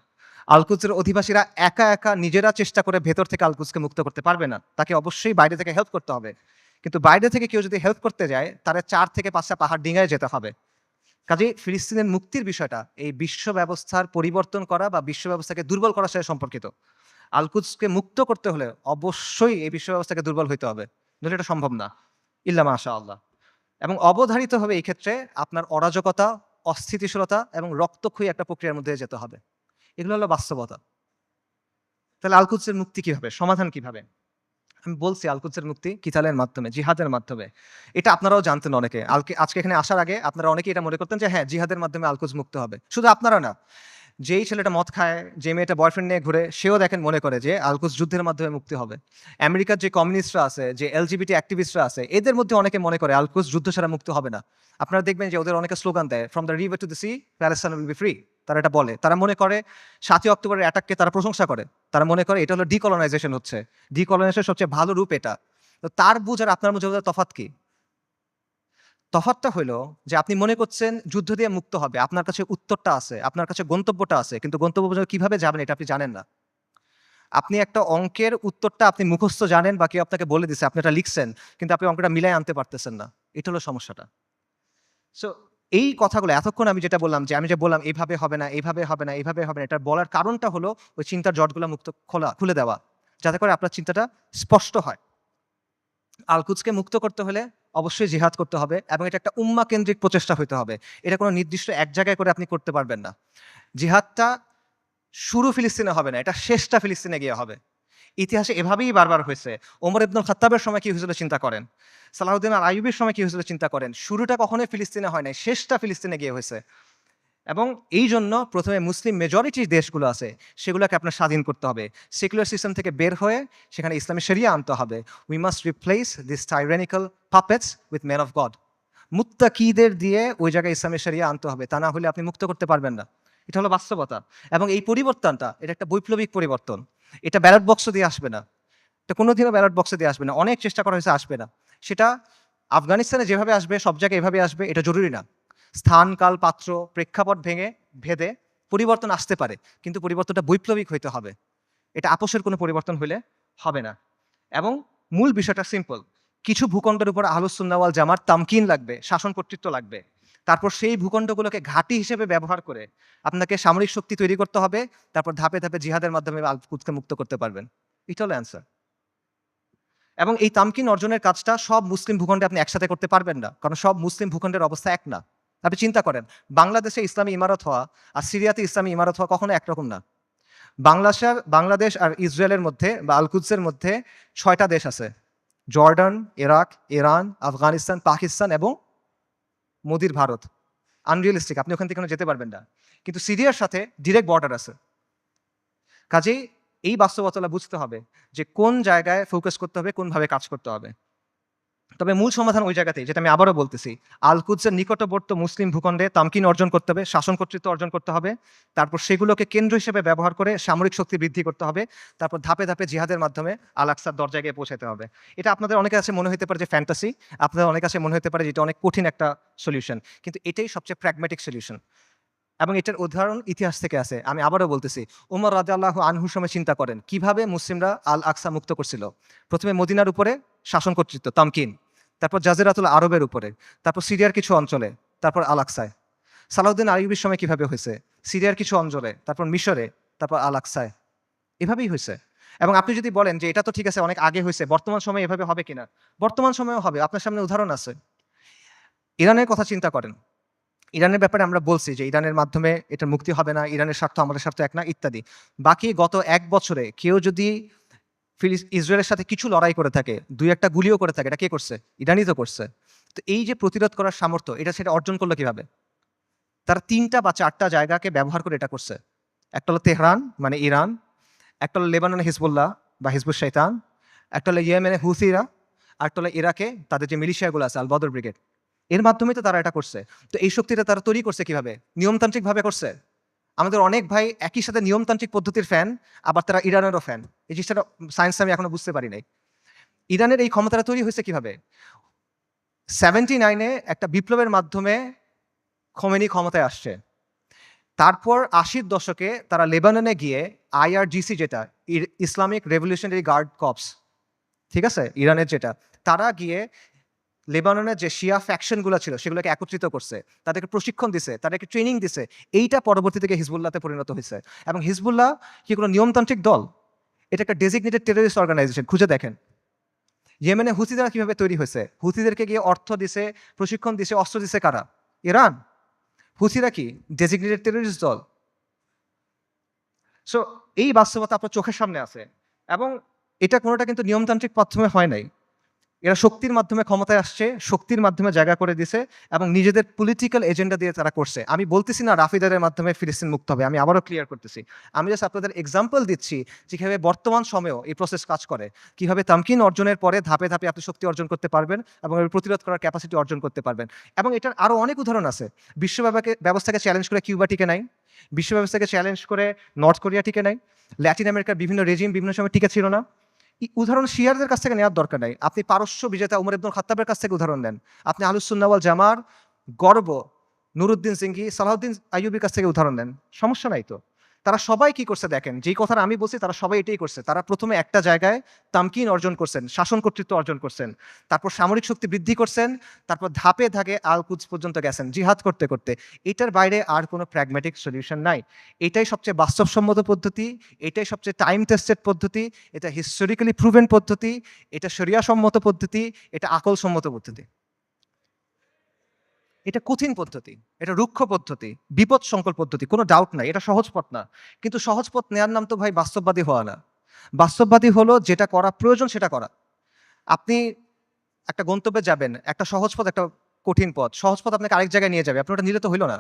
আল-কুদসের অধিবাসীরা একা একা নিজেরা চেষ্টা করে ভেতর থেকে আল-কুদসকে মুক্ত করতে পারবে না। তাকে অবশ্যই বাইরে থেকে হেল্প করতে হবে। কিন্তু বাইরে থেকে কেউ যদি হেল্প করতে যায়, তারা ৪ থেকে ৫টা পাহাড় ডিঙায় যেতে হবে। কাজেই ফিলিস্তিনের মুক্তির বিষয়টা এই বিশ্ব ব্যবস্থার পরিবর্তন করা বা বিশ্ব ব্যবস্থাকে দুর্বল করার সাথে সম্পর্কিত। আল-কুদসকে মুক্ত করতে হলে অবশ্যই এই বিশ্ব ব্যবস্থাকে দুর্বল হইতে হবে। নইলে এটা সম্ভব না। ইল্লা মাশাআল্লাহ। এবং অবধারিতভাবে এই ক্ষেত্রে আপনার অরাজকতা, অস্থিতিশীলতা এবং রক্তক্ষয়ী একটা প্রক্রিয়ার মধ্যে যেতে হবে। এগুলো হলো বাস্তবতা। তাহলে আল কুদসের মুক্তি কিভাবে, সমাধান কিভাবে? আমি বলছি আল কুদসের মুক্তি কিতালের মাধ্যমে, জিহাদের মাধ্যমে। এটা আপনারাও জানতেন অনেকে। আজকে এখানে আসার আগে আপনারা অনেকেই এটা মনে করতেন যে হ্যাঁ, জিহাদের মাধ্যমে আল কুদস মুক্ত হবে। শুধু আপনারা না, যেই ছেলেটা মদ খায়, যে মেয়েটা বয়ফ্রেন্ড নিয়ে ঘুরে, সেও দেখেন মনে করে যে আল কুদস যুদ্ধের মাধ্যমে মুক্তি হবে। আমেরিকার যে কমিউনিস্টরা আছে, যে এলজিবিটি অ্যাক্টিভিস্টরা আছে, এদের মধ্যে অনেকে মনে করে আল কুদস যুদ্ধ ছাড়া মুক্ত হবে না। আপনারা দেখবেন যে ওদের অনেকে স্লোগান দেয়, from the river to the sea Palestine will be free. তারা এটা বলে। তারা মনে করে ৭ই অক্টোবরের অ্যাটাককে তারা প্রশংসা করে। তারা মনে করে এটা হলো ডিকলোনাইজেশন হচ্ছে। ডিকলোনাইজেশনের সবচেয়ে ভালো রূপ এটা। তো তার বুঝ আর আপনার বুঝে তফাৎ কি? তফাৎটা হইলো যে আপনি মনে করছেন যুদ্ধ দিয়ে মুক্ত হবে। আপনার কাছে উত্তরটা আছে, আপনার কাছে গন্তব্যটা আছে। কিন্তু গন্তব্য পর্যন্ত কিভাবে যাবেন এটা আপনি জানেন না। আপনি একটা অঙ্কের উত্তরটা আপনি মুখস্থ জানেন বা কেউ আপনাকে বলে দিছে, আপনি এটা লিখছেন, কিন্তু আপনি অঙ্কটা মিলায় আনতে পারতেছেন না। এটা হলো সমস্যাটা। সো এই কথাগুলো এতক্ষণ আমি যেটা বললাম, যে আমি যে বললাম এভাবে হবে না, এভাবে হবে না, এভাবে হবে না, এটার বলার কারণটা হলো ওই চিন্তার জটগুলো খুলে দেওয়া। যাতে করে আপনার চিন্তাটা স্পষ্ট হয়। আল কুদসকে মুক্ত করতে হলে অবশ্যই জিহাদ করতে হবে এবং এটা একটা উম্মা কেন্দ্রিক প্রচেষ্টা হইতে হবে। এটা কোনো নির্দিষ্ট এক জায়গায় করে আপনি করতে পারবেন না। জিহাদটা শুরু ফিলিস্তিনে হবে না, এটা শেষটা ফিলিস্তিনে গিয়ে হবে। ইতিহাসে এভাবেই বারবার হয়েছে। ওমর ইবনুল খাত্তাবের সময় কি হয়েছিল চিন্তা করেন। সালাহউদ্দিন আল আইয়ুবের সময় কি হয়েছিল চিন্তা করেন। শুরুটা কখনোই ফিলিস্তিনে হয় নাই, শেষটা ফিলিস্তিনে গিয়ে হয়েছে। এবং এই জন্য প্রথমে মুসলিম মেজরিটি দেশগুলো আছে সেগুলোকে আপনার স্বাধীন করতে হবে। সেকুলার সিস্টেম থেকে বের হয়ে সেখানে ইসলামী শরিয়া আনতে হবে। We must replace this tyrannical puppets with man of God. মুত্তাকিদের দিয়ে ওই জায়গায় ইসলামী শরিয়া আনতে হবে, তা না হলে আপনি মুক্ত করতে পারবেন না। এটা হলো বাস্তবতা। এবং এই পরিবর্তনটা এটা একটা বৈপ্লবিক পরিবর্তন। এটা ব্যালট বক্স দিয়ে আসবে না, এটা কোনোদিনও ব্যালট বক্সে দিয়ে আসবে না। অনেক চেষ্টা করা হয়েছে, আসবে না। সেটা আফগানিস্তানে যেভাবে আসবে, সব জায়গায় এভাবে আসবে, এটা জরুরি না। স্থান, কাল, পাত্র, প্রেক্ষাপট ভেদে পরিবর্তন আসতে পারে, কিন্তু পরিবর্তনটা বৈপ্লবিক হইতে হবে। এটা আপোষের কোনো পরিবর্তন হইলে হবে না। এবং মূল বিষয়টা সিম্পল। কিছু ভূখণ্ডের উপর আহলুস সুন্নাহ ওয়াল জামাত তামকিন লাগবে, শাসন কর্তৃত্ব লাগবে। তারপর সেই ভূখণ্ডগুলোকে ঘাঁটি হিসেবে ব্যবহার করে আপনাকে সামরিক শক্তি তৈরি করতে হবে। তারপর ধাপে ধাপে জিহাদের মাধ্যমে আল কুদসকে মুক্ত করতে পারবেন। এটা হলো অ্যান্সার। এবং এই তামকিন অর্জনের কাজটা সব মুসলিম ভূখণ্ডে আপনি একসাথে করতে পারবেন না, কারণ সব মুসলিম ভূখণ্ডের অবস্থা এক না। আপনি চিন্তা করেন, বাংলাদেশে ইসলামী ইমারত হওয়া আর সিরিয়াতে ইসলামী ইমারত হওয়া কখনো একরকম না। বাংলাদেশ আর ইসরায়েলের মধ্যে বা আল কুদসের মধ্যে 6টা দেশ আছে: Jordan, Iraq, Iran, Afghanistan, Pakistan এবং মোদির ভারত। আনরিয়েলিস্টিক, আপনি ওখান থেকে কোনো যেতে পারবেন না। কিন্তু সিরিয়ার সাথে ডিরেক্ট বর্ডার আছে। কাজেই এই বাস্তবতা বুঝতে হবে যে কোন জায়গায় ফোকাস করতে হবে, কোনভাবে কাজ করতে হবে। তবে মূল সমাধান ওই জায়গাতেই, যেটা আমি আবারও বলতেছি, আল কুদসের নিকটবর্তী মুসলিম ভূখণ্ডে তামকিন অর্জন করতে হবে, শাসন কর্তৃত্ব অর্জন করতে হবে। তারপর সেগুলোকে কেন্দ্র হিসেবে ব্যবহার করে সামরিক শক্তি বৃদ্ধি করতে হবে। তারপর ধাপে ধাপে জিহাদের মাধ্যমে আল আকসার দরজায় গিয়ে পৌঁছাতে হবে। এটা আপনাদের অনেকের কাছে মনে হতে পারে যে ফ্যান্টাসি, আপনাদের অনেকের কাছে মনে হতে পারে যে এটা অনেক কঠিন একটা সলিউশন, কিন্তু এটাই সবচেয়ে প্র্যাগম্যাটিক সলিউশন। এবং এটার উদাহরণ ইতিহাস থেকে আছে। আমি আবারও বলতেছি, ওমর রাদিয়াল্লাহু আনহুর সময় চিন্তা করেন কিভাবে মুসলিমরা আল আকসা মুক্ত করছিল। প্রথমে মদিনার উপরে শাসন কর্তৃত্ব, তামকিন, তারপর জাজিরাতুল আরবের উপরে, তারপর সিরিয়ার কিছু অঞ্চলে, তারপর আল আকসায়। সালাউদ্দিন আইয়ুবীর সময় কিভাবে হয়েছে, সিরিয়ার কিছু অঞ্চলে, তারপর মিশরে, তারপর আল আকসায়। এভাবেই হয়েছে। এবং আপনি যদি বলেন যে এটা তো ঠিক আছে অনেক আগে হয়েছে, বর্তমান সময়ে এভাবে হবে কিনা, বর্তমান সময়েও হবে। আপনার সামনে উদাহরণ আছে। ইরানের কথা চিন্তা করেন। ইরানের ব্যাপারে আমরা বলছি যে ইরানের মাধ্যমে এটা মুক্তি হবে না, ইরানের স্বার্থ আমাদের স্বার্থ এক না, ইত্যাদি। বাকি গত 1 বছরে কেউ যদি ইসরায়েলের সাথে কিছু লড়াই করে থাকে, 2-1টা গুলিও করে থাকে, এটা কে করছে? ইরানই তো করছে। তো এই যে প্রতিরোধ করার সামর্থ্য, এটা সেটা অর্জন করলো কিভাবে? তারা 3টা বা 4টা জায়গাকে ব্যবহার করে এটা করছে। একটা হলো তেহরান মানে ইরান, একটা হলো লেবাননে হিজবুল্লাহ বা হিজবুল শয়তান, একটা হলো ইয়েমেনে হুথিরা, আর একটা হলো ইরাকে তাদের যে মিলিশিয়াগুলো আছে আল বদর ব্রিগেড। এর মাধ্যমে তো তারা এটা করছে। তো এই শক্তিটা তারা তৈরি করছে কিভাবে? নিয়মতান্ত্রিকভাবে করছে। আমাদের অনেক ভাই একই সাথে নিয়মতান্ত্রিক পদ্ধতির ফ্যান, আবার তারা ইরানেরও ফ্যান। এই জিনিসটা সায়েন্স আমি এখনো বুঝতে পারি নাই। ইরানের এই ক্ষমতাটা তৈরি হয়েছে কিভাবে? 79-এ একটা বিপ্লবের মাধ্যমে খোমেনি ক্ষমতায় আসছে। তারপর 80-র দশকে তারা লেবাননে গিয়ে আইআরজিসি, যেটা ইসলামিক রেভলিউশনারি গার্ড কর্পস, ঠিক আছে, ইরানের যেটা, তারা গিয়ে লেবাননের যে শিয়া ফ্যাকশনগুলো ছিল সেগুলোকে একত্রিত করছে, তাদেরকে প্রশিক্ষণ দিছে, তাদেরকে ট্রেনিং দিছে। এইটা পরবর্তী থেকে হিজবুল্লাহতে পরিণত হয়েছে। এবং হিজবুল্লাহ কি কোনো নিয়মতান্ত্রিক দল? এটা একটা ডেজিগনেটেড টেররিস্ট অর্গানাইজেশন। খুঁজে দেখেন ইয়েমেনে হুথিরা কিভাবে তৈরি হয়েছে। হুথিদেরকে গিয়ে অর্থ দিছে, প্রশিক্ষণ দিছে, অস্ত্র দিছে কারা? ইরান। হুথিরা কি ডেজিগনেটেড টেররিস্ট দল? সো এই বাস্তবতা আপনার চোখের সামনে আছে, এবং এটা কোনোটা কিন্তু নিয়মতান্ত্রিক মাধ্যমে হয় নাই। এরা শক্তির মাধ্যমে ক্ষমতায় আসছে, শক্তির মাধ্যমে জায়গা করে দিছে, এবং নিজেদের পলিটিক্যাল এজেন্ডা দিয়ে তারা করছে। আমি বলতেছি না রাফিদারের মাধ্যমে ফিলিস্তিন মুক্ত হবে, আমি আবারও ক্লিয়ার করতেছি। আমি জাস্ট আপনাদের এক্সাম্পল দিচ্ছি যে কীভাবে বর্তমান সময়েও এই প্রসেস কাজ করে, কীভাবে তামকিন অর্জনের পরে ধাপে ধাপে আপনি শক্তি অর্জন করতে পারবেন এবং এর প্রতিরোধ করার ক্যাপাসিটি অর্জন করতে পারবেন। এবং এটার আরও অনেক উদাহরণ আছে। বিশ্ব ব্যবস্থাকে চ্যালেঞ্জ করে কিউবা টিকে নাই, বিশ্ব ব্যবস্থাকে চ্যালেঞ্জ করে নর্থ কোরিয়া টিকে নাই, ল্যাটিন আমেরিকার বিভিন্ন রেজিম বিভিন্ন সময় টিকে ছিল না। উদাহরণ শিয়ারদের কাছ থেকে নেওয়ার দরকার নাই, আপনি পারস্য বিজেতা উমর ইবনুল খাত্তাবের কাছ থেকে উদাহরণ নেন, আপনি আহলুস সুন্নাহ ওয়াল জামার গর্ব নুরুদ্দিন সিংহি, সালাউদ্দিন আইয়ুবির কাছ থেকে উদাহরণ নেন, সমস্যা নাই তো। তারা সবাই কি করছে দেখেন, যেই কথাটা আমি বলছি তারা সবাই এটাই করছে। তারা প্রথমে একটা জায়গায় তামকিন অর্জন করছেন, শাসন কর্তৃত্ব অর্জন করছেন, তারপর সামরিক শক্তি বৃদ্ধি করছেন, তারপর ধাপে ধাপে আল কুদস পর্যন্ত গেছেন জিহাদ করতে করতে। এটার বাইরে আর কোনো প্র্যাগম্যাটিক সলিউশন নাই। এটাই সবচেয়ে বাস্তবসম্মত পদ্ধতি, এটাই সবচেয়ে টাইম টেস্টেড পদ্ধতি, এটা হিস্টোরিক্যালি প্রুভেন পদ্ধতি, এটা শরিয়া সম্মত পদ্ধতি, এটা আকল সম্মত পদ্ধতি। এটা কঠিন পদ্ধতি, এটা রুক্ষ পদ্ধতি, বিপদ সংকুল পদ্ধতি, কোনো ডাউট নাই, এটা সহজ পথ না। কিন্তু সহজ পথ নেওয়ার নাম তো ভাই বাস্তববাদী হওয়া না। বাস্তববাদী হলো যেটা করা প্রয়োজন সেটা করা। আপনি একটা গন্তব্যে যাবেন, একটা সহজ পথ, একটা কঠিন পথ। সহজ পথ আপনাকে আরেক জায়গায় নিয়ে যাবে, আপনি ওটা নিলে তো হইল না।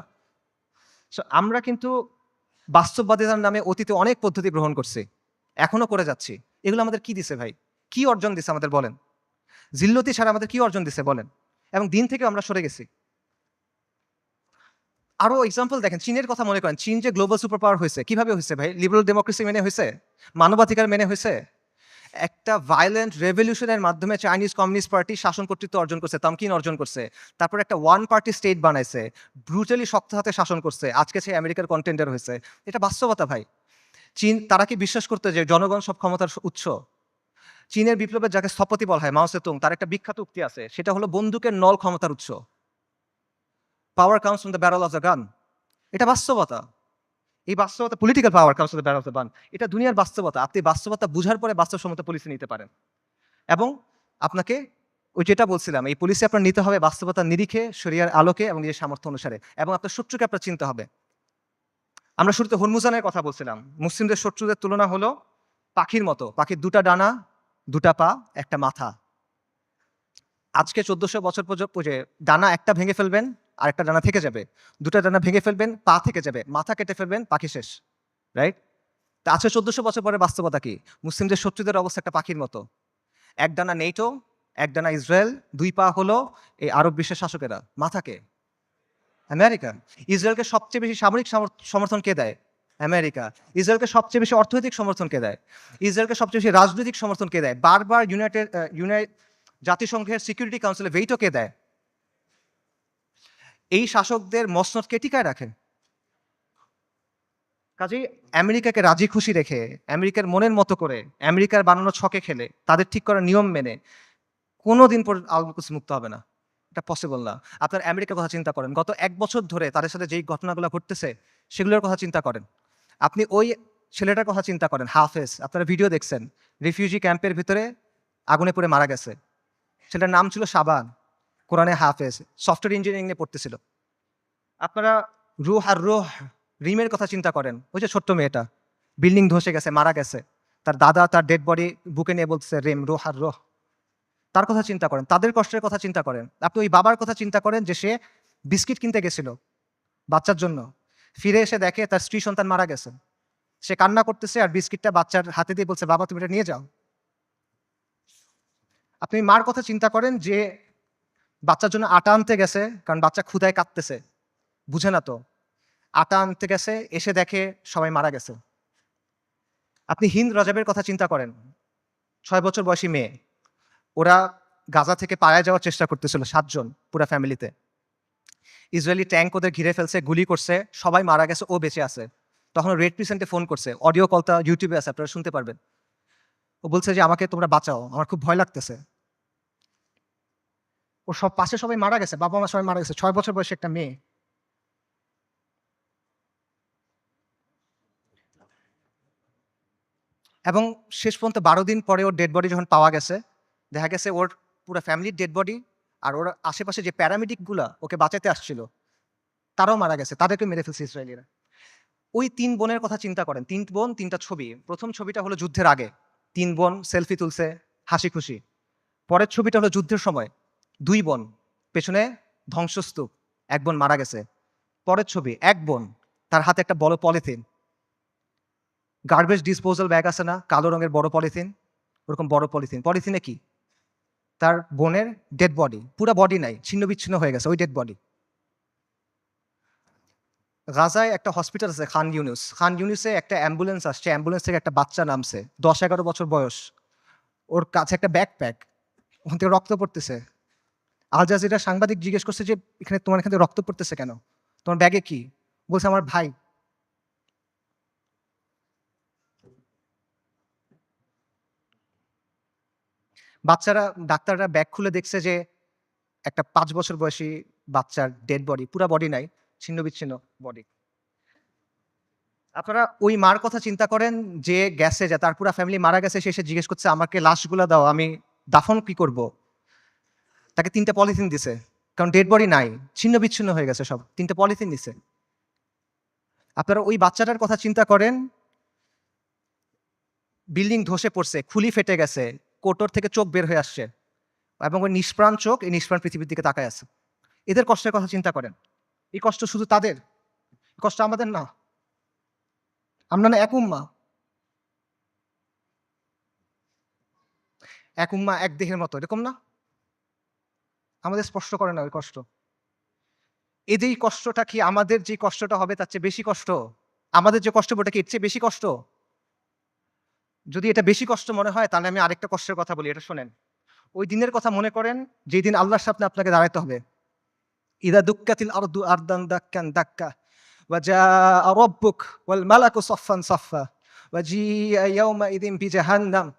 সো আমরা কিন্তু বাস্তববাদিতার নামে অতীতে অনেক পদ্ধতি গ্রহণ করছি, এখনো করে যাচ্ছি। এগুলো আমাদের কি দিছে ভাই? কি অর্জন দিছে আমাদের বলেন? জিল্লতি ছাড়া আমাদের কি অর্জন দিছে বলেন? এবং দিন থেকে আমরা সরে গেছি। আরো এক্সাম্পল দেখেন, চীনের কথা মনে করেন। চীন যে গ্লোবাল সুপার পাওয়ার হয়েছে, কিভাবে হয়েছে ভাই? লিবারাল ডেমোক্রেসি মেনে হয়েছে? মানবাধিকার মেনে হয়েছে? একটা ভায়োলেন্ট রেভলিউশনের মাধ্যমে চাইনিজ কমিউনিস্ট পার্টি শাসন কর্তৃত্ব অর্জন করছে, তামকিন অর্জন করছে। তারপর একটা ওয়ান পার্টি স্টেট বানাইছে, ব্রুটালি শক্ত হাতে শাসন করছে, আজকে সে আমেরিকার কন্টেন্ডার হয়েছে। এটা বাস্তবতা ভাই। চীন, তারা কি বিশ্বাস করতে যে জনগণ সব ক্ষমতার উৎস? চীনের বিপ্লবের যাকে স্থপতি বলা হয় মাও সেতুং, তার একটা বিখ্যাত উক্তি আছে, সেটা হলো বন্দুকের নল ক্ষমতার উৎস। পাওয়ার comes from the barrel of the gun. এটা বাস্তবতা। এই বাস্তবতা, political power comes from the barrel of the gun. এটা দুনিয়ার বাস্তবতা। আপনি বাস্তবতা বুঝার পরে বাস্তবসম্মত পলিসি নিতে পারেন। এবং আপনাকে ওই যেটা বলছিলাম, এই পলিসি আপনার নিতে হবে বাস্তবতার নিরিখে, শরিয়ার আলোকে এবং নিজের সামর্থ্য অনুসারে, এবং আপনার শত্রুকে আপনার চিনতে হবে। আমরা শুরুতে হরমুজানের কথা বলছিলাম। মুসলিমদের শত্রুদের তুলনা হলো পাখির মতো। পাখির দুটা ডানা, দুটা পা, একটা মাথা। আজকে 1400 বছর পর্যন্ত ডানা একটা ভেঙে ফেলবেন, আর একটা ডানা থেকে যাবে। দুটা ডানা ভেঙে ফেলবেন, পা থেকে যাবে। মাথা কেটে ফেলবেন, পাখি শেষ। রাইট? তা আজকে 1400 বছর পরে বাস্তবতা কি? মুসলিমদের শত্রুদের অবস্থা একটা পাখির মতো। এক ডানা নেটো, এক ডানা ইসরায়েল, দুই পা হলো এই আরব বিশ্বের শাসকেরা। মাথাকে আমেরিকা। ইসরায়েলকে সবচেয়ে বেশি সামরিক সমর্থন কে দেয়? আমেরিকা। ইসরায়েলকে সবচেয়ে বেশি অর্থনৈতিক সমর্থন কে দেয়? ইসরায়েলকে সবচেয়ে বেশি রাজনৈতিক সমর্থন কে দেয়? বারবার জাতিসংঘের সিকিউরিটি কাউন্সিলে ভেটো কে দেয়? এই শাসকদের মসনদ কে টিকায় রাখে? কাজেই আমেরিকাকে রাজি খুশি রেখে, আমেরিকার মনের মতো করে, আমেরিকার বানানো ছকে খেলে, তাদের ঠিক করা নিয়ম মেনে কোনোদিন পর আল কুদস মুক্ত হবে না। এটা পসিবল না। আপনার আমেরিকার কথা চিন্তা করেন। গত ১ বছর ধরে তাদের সাথে যেই ঘটনাগুলো ঘটতেছে, সেগুলোর কথা চিন্তা করেন। আপনি ওই ছেলেটার কথা চিন্তা করেন, হাফেজ। আপনারা ভিডিও দেখছেন। রিফিউজি ক্যাম্পের ভিতরে আগুনে পুড়ে মারা গেছে। ছেলেটার নাম ছিল শাবান, কোরআনে হাফেজ, সফটওয়্যার ইঞ্জিনিয়ারিং নিয়ে পড়তেছিল। আপনারা রুহ আর রুহ রিমের কথা চিন্তা করেন। ওই যে ছোট্ট মেয়েটা, বিল্ডিং ধসে গেছে, মারা গেছে। তার দাদা তার ডেড বডি বুকে নিয়ে বলতেছে রিম, রুহ আর রুহ। তার কথা চিন্তা করেন, তাদের কষ্টের কথা চিন্তা করেন। আপনি ওই বাবার কথা চিন্তা করেন যে সে বিস্কিট কিনতে গেছিল বাচ্চার জন্য, ফিরে এসে দেখে তার স্ত্রী সন্তান মারা গেছে। সে কান্না করতেছে আর বিস্কিটটা বাচ্চার হাতে দিয়ে বলছে, বাবা তুমি এটা নিয়ে যাও। আপনি মার কথা চিন্তা করেন যে বাচ্চার জন্য আটা আনতে গেছে, কারণ বাচ্চা ক্ষুধায় কাঁদতেছে, বুঝে না তো। আটা আনতে গেছে, এসে দেখে সবাই মারা গেছে। আপনি হিন্দ রাজাবের কথা চিন্তা করেন, 6 বছর বয়সী মেয়ে। ওরা গাজা থেকে পালায় যাওয়ার চেষ্টা করতেছিল 7 জন পুরা ফ্যামিলিতে। ইসরায়েলি ট্যাঙ্ক ওদের ঘিরে ফেলছে, গুলি করছে, সবাই মারা গেছে, ও বেঁচে আছে। তখন রেড ক্রিসেন্টে ফোন করছে, অডিও কলটা ইউটিউবে আছে, আপনারা শুনতে পারবেন। ও বলছে যে আমাকে তোমরা বাঁচাও, আমার খুব ভয় লাগতেছে। ওর সব পাশে সবাই মারা গেছে, বাবা মা সবাই মারা গেছে, 6 বছর বয়সী একটা মেয়ে। এবং শেষ পর্যন্ত 12 দিন পরে ওর ডেড বডি যখন পাওয়া গেছে, দেখা গেছে ওর পুরো ফ্যামিলির ডেড বডি, আর ওর আশেপাশে যে প্যারামেডিকগুলা ওকে বাঁচাতে আসছিল তারাও মারা গেছে, তাদেরকে মেরে ফেলছে ইসরায়েলিরা। ওই ৩ বোনের কথা চিন্তা করেন। ৩ বোন ৩ টা ছবি। ১ম ছবিটা হলো যুদ্ধের আগে। ৩ বোন সেলফি তুলছে, হাসি খুশি। পরের ছবিটা হলো যুদ্ধের সময়। ২ বোন, পেছনে ধ্বংসস্তূপ। ১ বোন মারা গেছে। পরের ছবি ১ বোন, তার হাতে একটা বড় পলিথিন। গার্বেজ ডিসপোজাল ব্যাগ আছে না? কালো রঙের বড় পলিথিন। ওরকম বড় পলিথিন। পলিথিনে কি? তার বোনের ডেড বডি। পুরা বডি নাই, ছিন্ন-বিচ্ছিন্ন হয়ে গেছে ওই ডেড বডি। গাজায় একটা হসপিটাল আছে খান ইউনুস। খান ইউনুসে একটা অ্যাম্বুলেন্স আসছে। অ্যাম্বুলেন্স থেকে একটা বাচ্চা নামছে। ১০-১১ বছর বয়স। ওর কাছে একটা ব্যাকপ্যাক। ওখান থেকে রক্ত পড়তেছে। আল জাজিরা সাংবাদিক জিজ্ঞেস করছে যে, তোমার এখান থেকে রক্ত পড়তেছে কেন? তোমার ব্যাগে কি? বলছে, আমার ভাই। ডাক্তাররা ব্যাগ খুলে দেখছে যে একটা ৫ বছর বয়সী বাচ্চার ডেড বডি, পুরা বডি নাই, ছিন্ন-বিচ্ছিন্ন বডি। আপনারা ওই মার কথা চিন্তা করেন যে গেছে, যে তার পুরা ফ্যামিলি মারা গেছে, সে এসে জিজ্ঞেস করছে, আমাকে লাশগুলা দাও, আমি দাফন কি করব? তাকে ৩ টা পলিথিন দিছে। কারণ ডেড বডি নাই, ছিন্ন-বিচ্ছিন্ন হয়ে গেছে সব। ৩ টা পলিথিন দিছে। আপনারা ওই বাচ্চাটার কথা চিন্তা করেন, বিল্ডিং ধসে পড়ছে, খুলি ফেটে গেছে, কোটর থেকে চোখ বের হয়ে আসছে এবং ওই নিষ্প্রাণ চোখ, এই নিষ্প্রাণ পৃথিবীর দিকে তাকায় আছে। এদের কষ্টের কথা চিন্তা করেন। এই কষ্ট শুধু তাদের, এই কষ্ট আমাদের না। আমরা না এক উম্মাহ। এক উম্মাহ, এক দেহের মতো, এরকম না? আমাদের স্পর্শ করে না ওই কষ্ট। এই যে এই কষ্টটা কি আমাদের যে কষ্টটা হবে তার চেয়ে বেশি কষ্ট? আমাদের যে কষ্ট ওটা কি এর চেয়ে বেশি কষ্ট? যদি এটা বেশি কষ্ট মনে হয় তাহলে আমি আরেকটা কষ্টের কথা বলি, এটা শোনেন। ওই দিনের কথা মনে করেন যেই দিন আল্লাহর সামনে আপনাকে দাঁড়াতে হবে। ইদা দুক্কাতিল আরদু আরদান দাক্কান দাক্কা ওয়া জাআ রাব্বুক ওয়াল মালাকু সাফফান সাফফা ওয়া জিআ ইয়াওমাইযিন বিজাহান্নাম।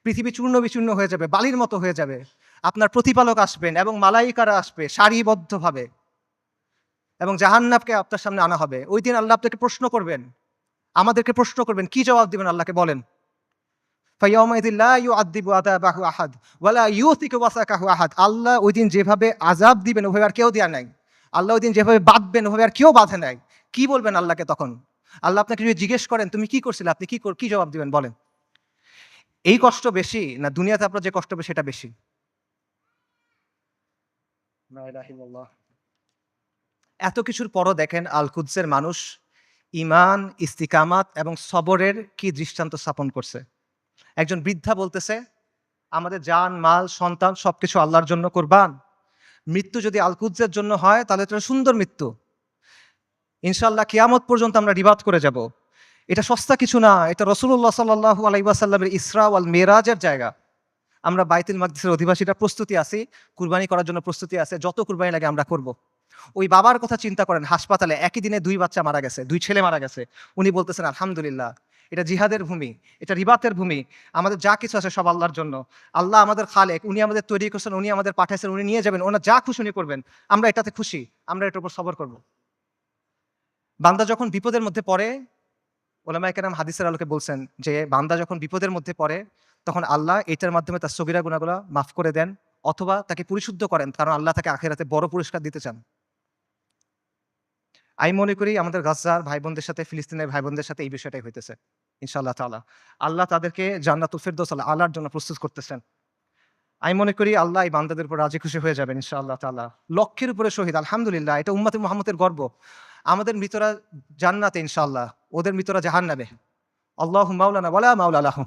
পৃথিবী চূর্ণ-বিচূর্ণ হয়ে যাবে, বালির মতো হয়ে যাবে। আপনার প্রতিপালক আসবেন এবং মালাইকারা আসবে সারিবদ্ধভাবে এবং জাহান্নামকে আপনার সামনে আনা হবে। ওই দিন আল্লাহ আপনাকে প্রশ্ন করবেন, আমাদেরকে প্রশ্ন করবেন। কি জবাব দিবেন আল্লাহকে বলেন? ফাইয়াউমাইযিন লা ইউআযযিবু আযাবাহু আহাদ ওয়া লা ইউথিকু ওয়াসাকাহু আহাদ। আল্লাহ ওই দিন যেভাবে আযাব দিবেন ওভাবে আর কেউ দেয়া নাই। আল্লাহ ওই দিন যেভাবে বাঁধবেন ওভাবে আর কেউ বাঁধে নাই। কি বলবেন আল্লাহকে তখন? আল্লাহ আপনাকে যদি জিজ্ঞেস করেন তুমি কি করছিলে, আপনি কি জবাব দিবেন বলেন? এই কষ্ট বেশি না দুনিয়াতে আপনার যে কষ্ট হবে সেটা বেশি? লা ইলাহা ইল্লাল্লাহ। এত কিছুর পরও দেখেন আল কুদসের মানুষ ঈমান, ইস্তিকামাত এবং সবরের কি দৃষ্টান্ত স্থাপন করছে। একজন বৃদ্ধা বলতেছে, আমাদের জান, মাল, সন্তান সবকিছু আল্লাহর জন্য কুরবান। মৃত্যু যদি আল কুদসের জন্য হয় তাহলে তো সুন্দর মৃত্যু। ইনশাআল্লাহ কিয়ামত পর্যন্ত আমরা রিবাদ করে যাব। এটা সস্তা কিছু না, এটা রাসূলুল্লাহ সাল্লাল্লাহু আলাইহি ওয়াসাল্লামের ইসরা ওয়াল মিরাজের জায়গা। আমরা বাইতুল মাকদিসের অধিবাসীরা প্রস্তুতি আছি, কুরবানি করার জন্য প্রস্তুতি আছে, যত কুরবানি লাগে আমরা করব। ওই বাবার কথা চিন্তা করেন, হাসপাতালে একই দিনে ২ বাচ্চা মারা গেছে, ২ ছেলে মারা গেছে। উনি বলতেছেন আলহামদুলিল্লাহ, এটা জিহাদের ভূমি, এটা রিবাতের ভূমি। আমাদের যা কিছু আছে সব আল্লাহর জন্য। আল্লাহ আমাদের খালেক, উনি আমাদের তৈরি করছেন, উনি আমাদের পাঠাইছেন, উনি নিয়ে যাবেন, ওনার যা খুশি উনি করবেন। আমরা এটাতে খুশি, আমরা এটার উপর সবর করব। বান্দা যখন বিপদের মধ্যে পড়ে, ওলামায়ে কেরাম হাদিসের আলোকে বলছেন যে বান্দা যখন বিপদের মধ্যে পড়ে তখন আল্লাহ এটার মাধ্যমে তার সগীরা গুনাহগুলো মাফ করে দেন অথবা তাকে পরিশুদ্ধ করেন, কারণ আল্লাহ তাকে আখিরাতে বড় পুরস্কার দিতে চান। আমি মনে করি আমাদের গাজ্জার ভাই বোনদের সাথে, ফিলিস্তিনের ভাই বোনদের সাথে এই বিষয়টাই হইতেছে ইনশাআল্লাহ তাআলা। আল্লাহ তাদেরকে জান্নাতুল ফেরদৌস আলার জন্য প্রস্তুত করতেছেন। আমি মনে করি আল্লাহ এই বান্দাদের উপর রাজি খুশি হয়ে যাবেন ইনশাআল্লাহ তাআলা। লক্ষের উপরে শহীদ, আলহামদুলিল্লাহ, এটা উম্মতে মুহাম্মদের গর্ব। আমাদের মৃতরা জান্নাতে ইনশাআল্লাহ, ওদের মৃতরা জাহান্নামে। আল্লাহু মাওলানা ওয়ালা মাওলা লাহুম।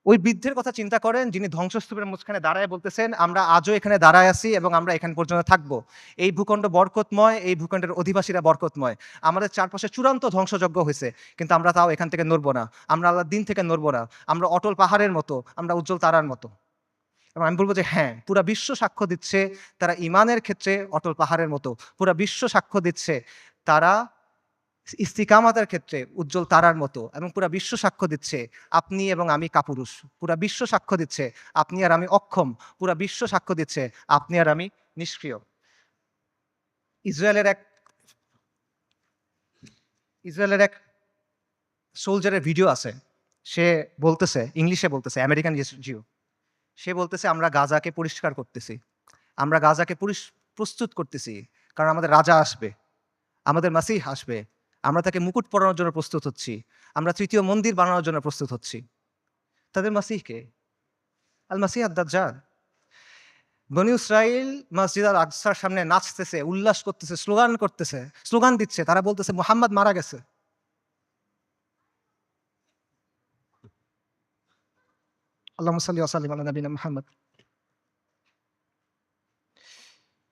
ওই বৃদ্ধের কথা চিন্তা করেন যিনি ধ্বংসস্তূপের মাঝখানে দাঁড়ায় বলতেছেন, আমরা আজও এখানে দাঁড়ায় আছি এবং আমরা এখান পর্যন্ত থাকবো। এই ভূখণ্ড বরকতময়, এই ভূখণ্ডের অধিবাসীরা বরকতময়। আমাদের চারপাশে চূড়ান্ত ধ্বংসযজ্ঞ হয়েছে, কিন্তু আমরা তাও এখান থেকে নড়বো না। আমরা আল্লাহর দিন থেকে নড়বো না। আমরা অটল পাহাড়ের মতো, আমরা উজ্জ্বল তারার মতো। এবং আমি বলবো যে হ্যাঁ, পুরা বিশ্ব সাক্ষ্য দিচ্ছে তারা ঈমানের ক্ষেত্রে অটল পাহাড়ের মতো। পুরা বিশ্ব সাক্ষ্য দিচ্ছে তারা ইস্তিকামাতের ক্ষেত্রে উজ্জ্বল তারার মতো, এবং পুরা বিশ্ব সাক্ষ্য দিচ্ছে আপনি এবং আমি কাপুরুষ। পুরা বিশ্ব সাক্ষ্য দিচ্ছে আপনি আর আমি অক্ষম। পুরা বিশ্ব সাক্ষ্য দিচ্ছে আপনি আর আমি নিষ্ক্রিয়। ইসরায়েলের এক ইসরায়েলের এক সোলজারের ভিডিও আছে। সে বলতেছে, ইংলিশে বলতেছে, আমেরিকান জিও। সে বলতেছে আমরা গাজাকে পরিষ্কার করতেছি, আমরা গাজাকে প্রস্তুত করতেছি, কারণ আমাদের রাজা আসবে, আমাদের মাসিহ আসবে, আমরা তাকে মুকুট পরানোর জন্য প্রস্তুত হচ্ছি, আমরা তৃতীয় মন্দির বানানোর জন্য প্রস্তুত হচ্ছি। তাদের মাসিহকে আল মাসিহ আদ-দাজ্জাল। বনী ইসরাইল মসজিদ আল আকসার সামনে নাচতেছে, উল্লাস করতেছে, স্লোগান দিচ্ছে, তারা বলতেছে মুহাম্মদ মারা গেছে। আল্লাহুম্মা সাল্লি ওয়া সাল্লিম আলা নবিয়িনা মুহাম্মদ।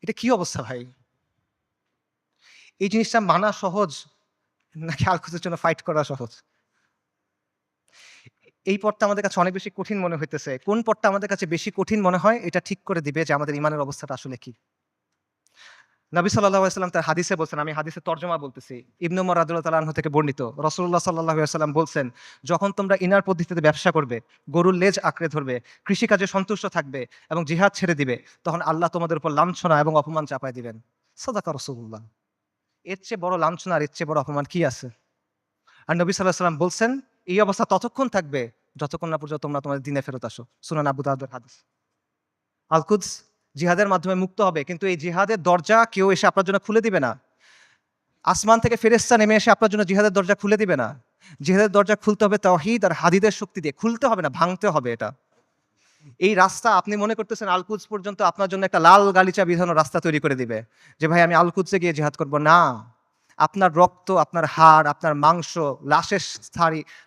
এটা কি অবস্থা ভাই? এই জিনিসটা মানা সহজ নাকি আল-কুদসের জন্য ফাইট করা সহজ? এই পথটা আমাদের কাছে অনেক বেশি কঠিন মনে হইতেছে। কোন পথটা আমাদের কাছে বেশি কঠিন মনে হয় এটা ঠিক করে দিবে যে আমাদের ঈমানের অবস্থাটা আসলে কি। নবী সাল্লাল্লাহু আলাইহি ওয়াসাল্লাম তার হাদিসে বলছেন, আমি হাদিসের তর্জমা বলতেছি। ইবনে উমর রাদিয়াল্লাহু তাআলা আনহু থেকে বর্ণিত। রাসূলুল্লাহ সাল্লাল্লাহু আলাইহি ওয়াসাল্লাম বলছেন, যখন তোমরা ইনার পদ্ধতিতে ব্যবসা করবে, গরুর লেজ আঁকড়ে ধরবে, কৃষিকাজে সন্তুষ্ট থাকবে এবং জিহাদ ছেড়ে দিবে, তখন আল্লাহ তোমাদের উপর লাঞ্ছনা এবং অপমান চাপায় দিবেন। সাদাকা রাসূলুল্লাহ। এর চেয়ে বড় লাঞ্ছনা আর এর চেয়ে বড় অপমান কি আছে? আর নবী সাল্লাল্লাহু আলাইহি ওয়াসাল্লাম বলছেন, এই অবস্থা ততক্ষণ থাকবে যতক্ষণ না পর্যন্ত তোমরা তোমাদের দ্বীনে ফেরত আসো। সুনান আবু দাউদের হাদিস। আল-কুদস জিহাদের মাধ্যমে মুক্ত হবে, কিন্তু এই জিহাদের দরজা কেউ এসে আপনার জন্য খুলে দিবে না। আসমান থেকে ফেরেশতা নেমে এসে আপনার জন্য জিহাদের দরজা খুলে দিবে না। জিহাদের দরজা খুলতে হবে তাওহীদ আর হাদিদের শক্তি দিয়ে। খুলতে হবে না, ভাঙতে হবে এটা। এই রাস্তা আপনি মনে করতেছেন আল-কুদস পর্যন্ত আপনার জন্য একটা লাল গালিচা বিধানো রাস্তা তৈরি করে দিবে। যে ভাই আমি আল-কুদসে গিয়ে জিহাদ করব না। আপনার রক্ত, আপনার হাড়, আপনার মাংস,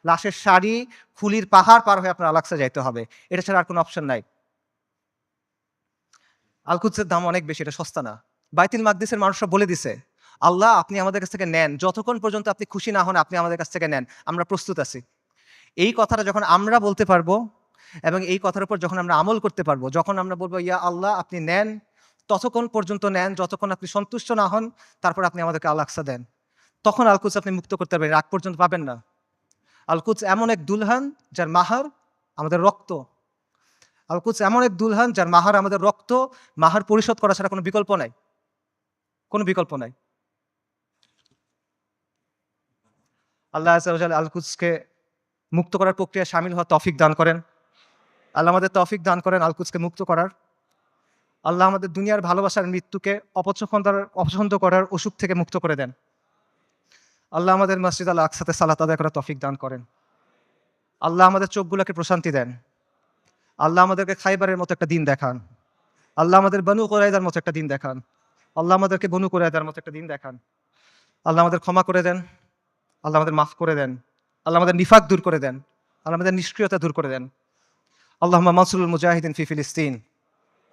লাশের শাড়ি, খুলির পাহাড় পার হয়ে আপনার আল-আকসা যাইতে হবে। এটা ছাড়া আর কোনো অপশন নাই। আল-কুদসের দাম অনেক বেশি, এটা সস্তা না। বাইতুল মাকদিসের মানুষরা বলে দিছে, আল্লাহ আপনি আমাদের কাছ থেকে নেন, যতক্ষণ পর্যন্ত আপনি খুশি না হন আপনি আমাদের কাছ থেকে নেন, আমরা প্রস্তুত আছি। এই কথাটা যখন আমরা বলতে পারবো এবং এই কথার উপর যখন আমরা আমল করতে পারবো, যখন আমরা বলবো ইয়া আল্লাহ আপনি নেন, ততক্ষণ পর্যন্ত নেন যতক্ষণ আপনি সন্তুষ্ট না হন, তারপর আপনি আমাদেরকে আল-আকসা দেন, তখন আল-কুদস আপনি মুক্ত করতে পারবেন, আগ পর্যন্ত পাবেন না। আল-কুদস এমন এক দুলহান যার মাহার আমাদের রক্ত। আল-কুদস এমন এক দুলহান যার মাহার আমাদের রক্ত, মাহার পরিশোধ করা ছাড়া কোনো বিকল্প নাই, কোনো বিকল্প নাই। আল্লাহ আযজা ওয়া জাল্লা আল-কুদসকে মুক্ত করার প্রক্রিয়ায় শামিল হওয়ার তৌফিক দান করেন। আল্লাহ আমাদের তৌফিক দান করেন আল-কুদসকে মুক্ত করার। আল্লাহ আমাদের দুনিয়ার ভালোবাসার মৃত্যুকে অপছন্দ করার অসুখ থেকে মুক্ত করে দেন। আল্লাহ আমাদের মসজিদ আল আকসাতে সালাত আদায় করার তৌফিক দান করেন। আল্লাহ আমাদের চোখগুলোকে প্রশান্তি দেন। আল্লাহ আমাদেরকে খাইবারের মতো একটা দিন দেখান। আল্লাহ আমাদের বনু কুরাইযার মতো একটা দিন দেখান। আল্লাহ আমাদেরকে বনু কুরাইযার মতো একটা দিন দেখান। আল্লাহ আমাদের ক্ষমা করে দেন। আল্লাহ আমাদের মাফ করে দেন। আল্লাহ আমাদের নিফাক দূর করে দেন। আল্লাহ আমাদের নিষ্ক্রিয়তা দূর করে দেন। আল্লাহুম্মা মানসুরুল মুজাহিদিন ফি ফিলিস্তিন।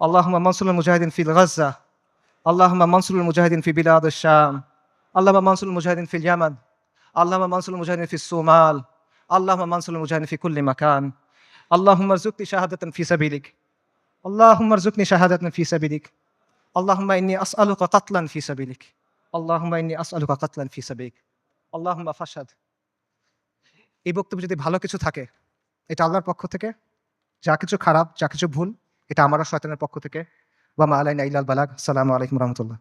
আল্লাহুম্মা মানসুরুল মুজাহিদিন ফি গাজ্জা। আল্লাহুম্মা মানসুরুল মুজাহিদিন ফি বিলাদিশ শাম। আল্লাহুম্মা মানসুরুল মুজাহিদিন ফিল ইয়ামান। আল্লাহুম্মা মানসুরুল মুজাহিদিন ফিস সোমাল। আল্লাহুম্মা মানসুরুল মুজাহিদিন ফি কুল্লি মাকান। আল্লাহুম্মা রযুকনি শাহাদাতান ফি সাবিলিক। আল্লাহুম্মা রযুকনি শাহাদাতান ফি সাবিলিক। আল্লাহুম্মা ইন্নী আসআলুকা কাতলান ফি সাবিলিক। আল্লাহুম্মা ইন্নী আসআলুকা কাতলান ফি সাবিলিক। আল্লাহুম্মা ফাশহাদ। এই বক্তব্যে যদি ভালো কিছু থাকে এটা আল্লাহর পক্ষ থেকে, যা কিছু খারাপ, যা কিছু ভুল এটা আমার আর শয়তানের পক্ষ থেকে। ওয়া মা আলাইনা ইল্লাল বালাগ। আসসালামু আলাইকুম ওয়া রাহমাতুল্লাহ।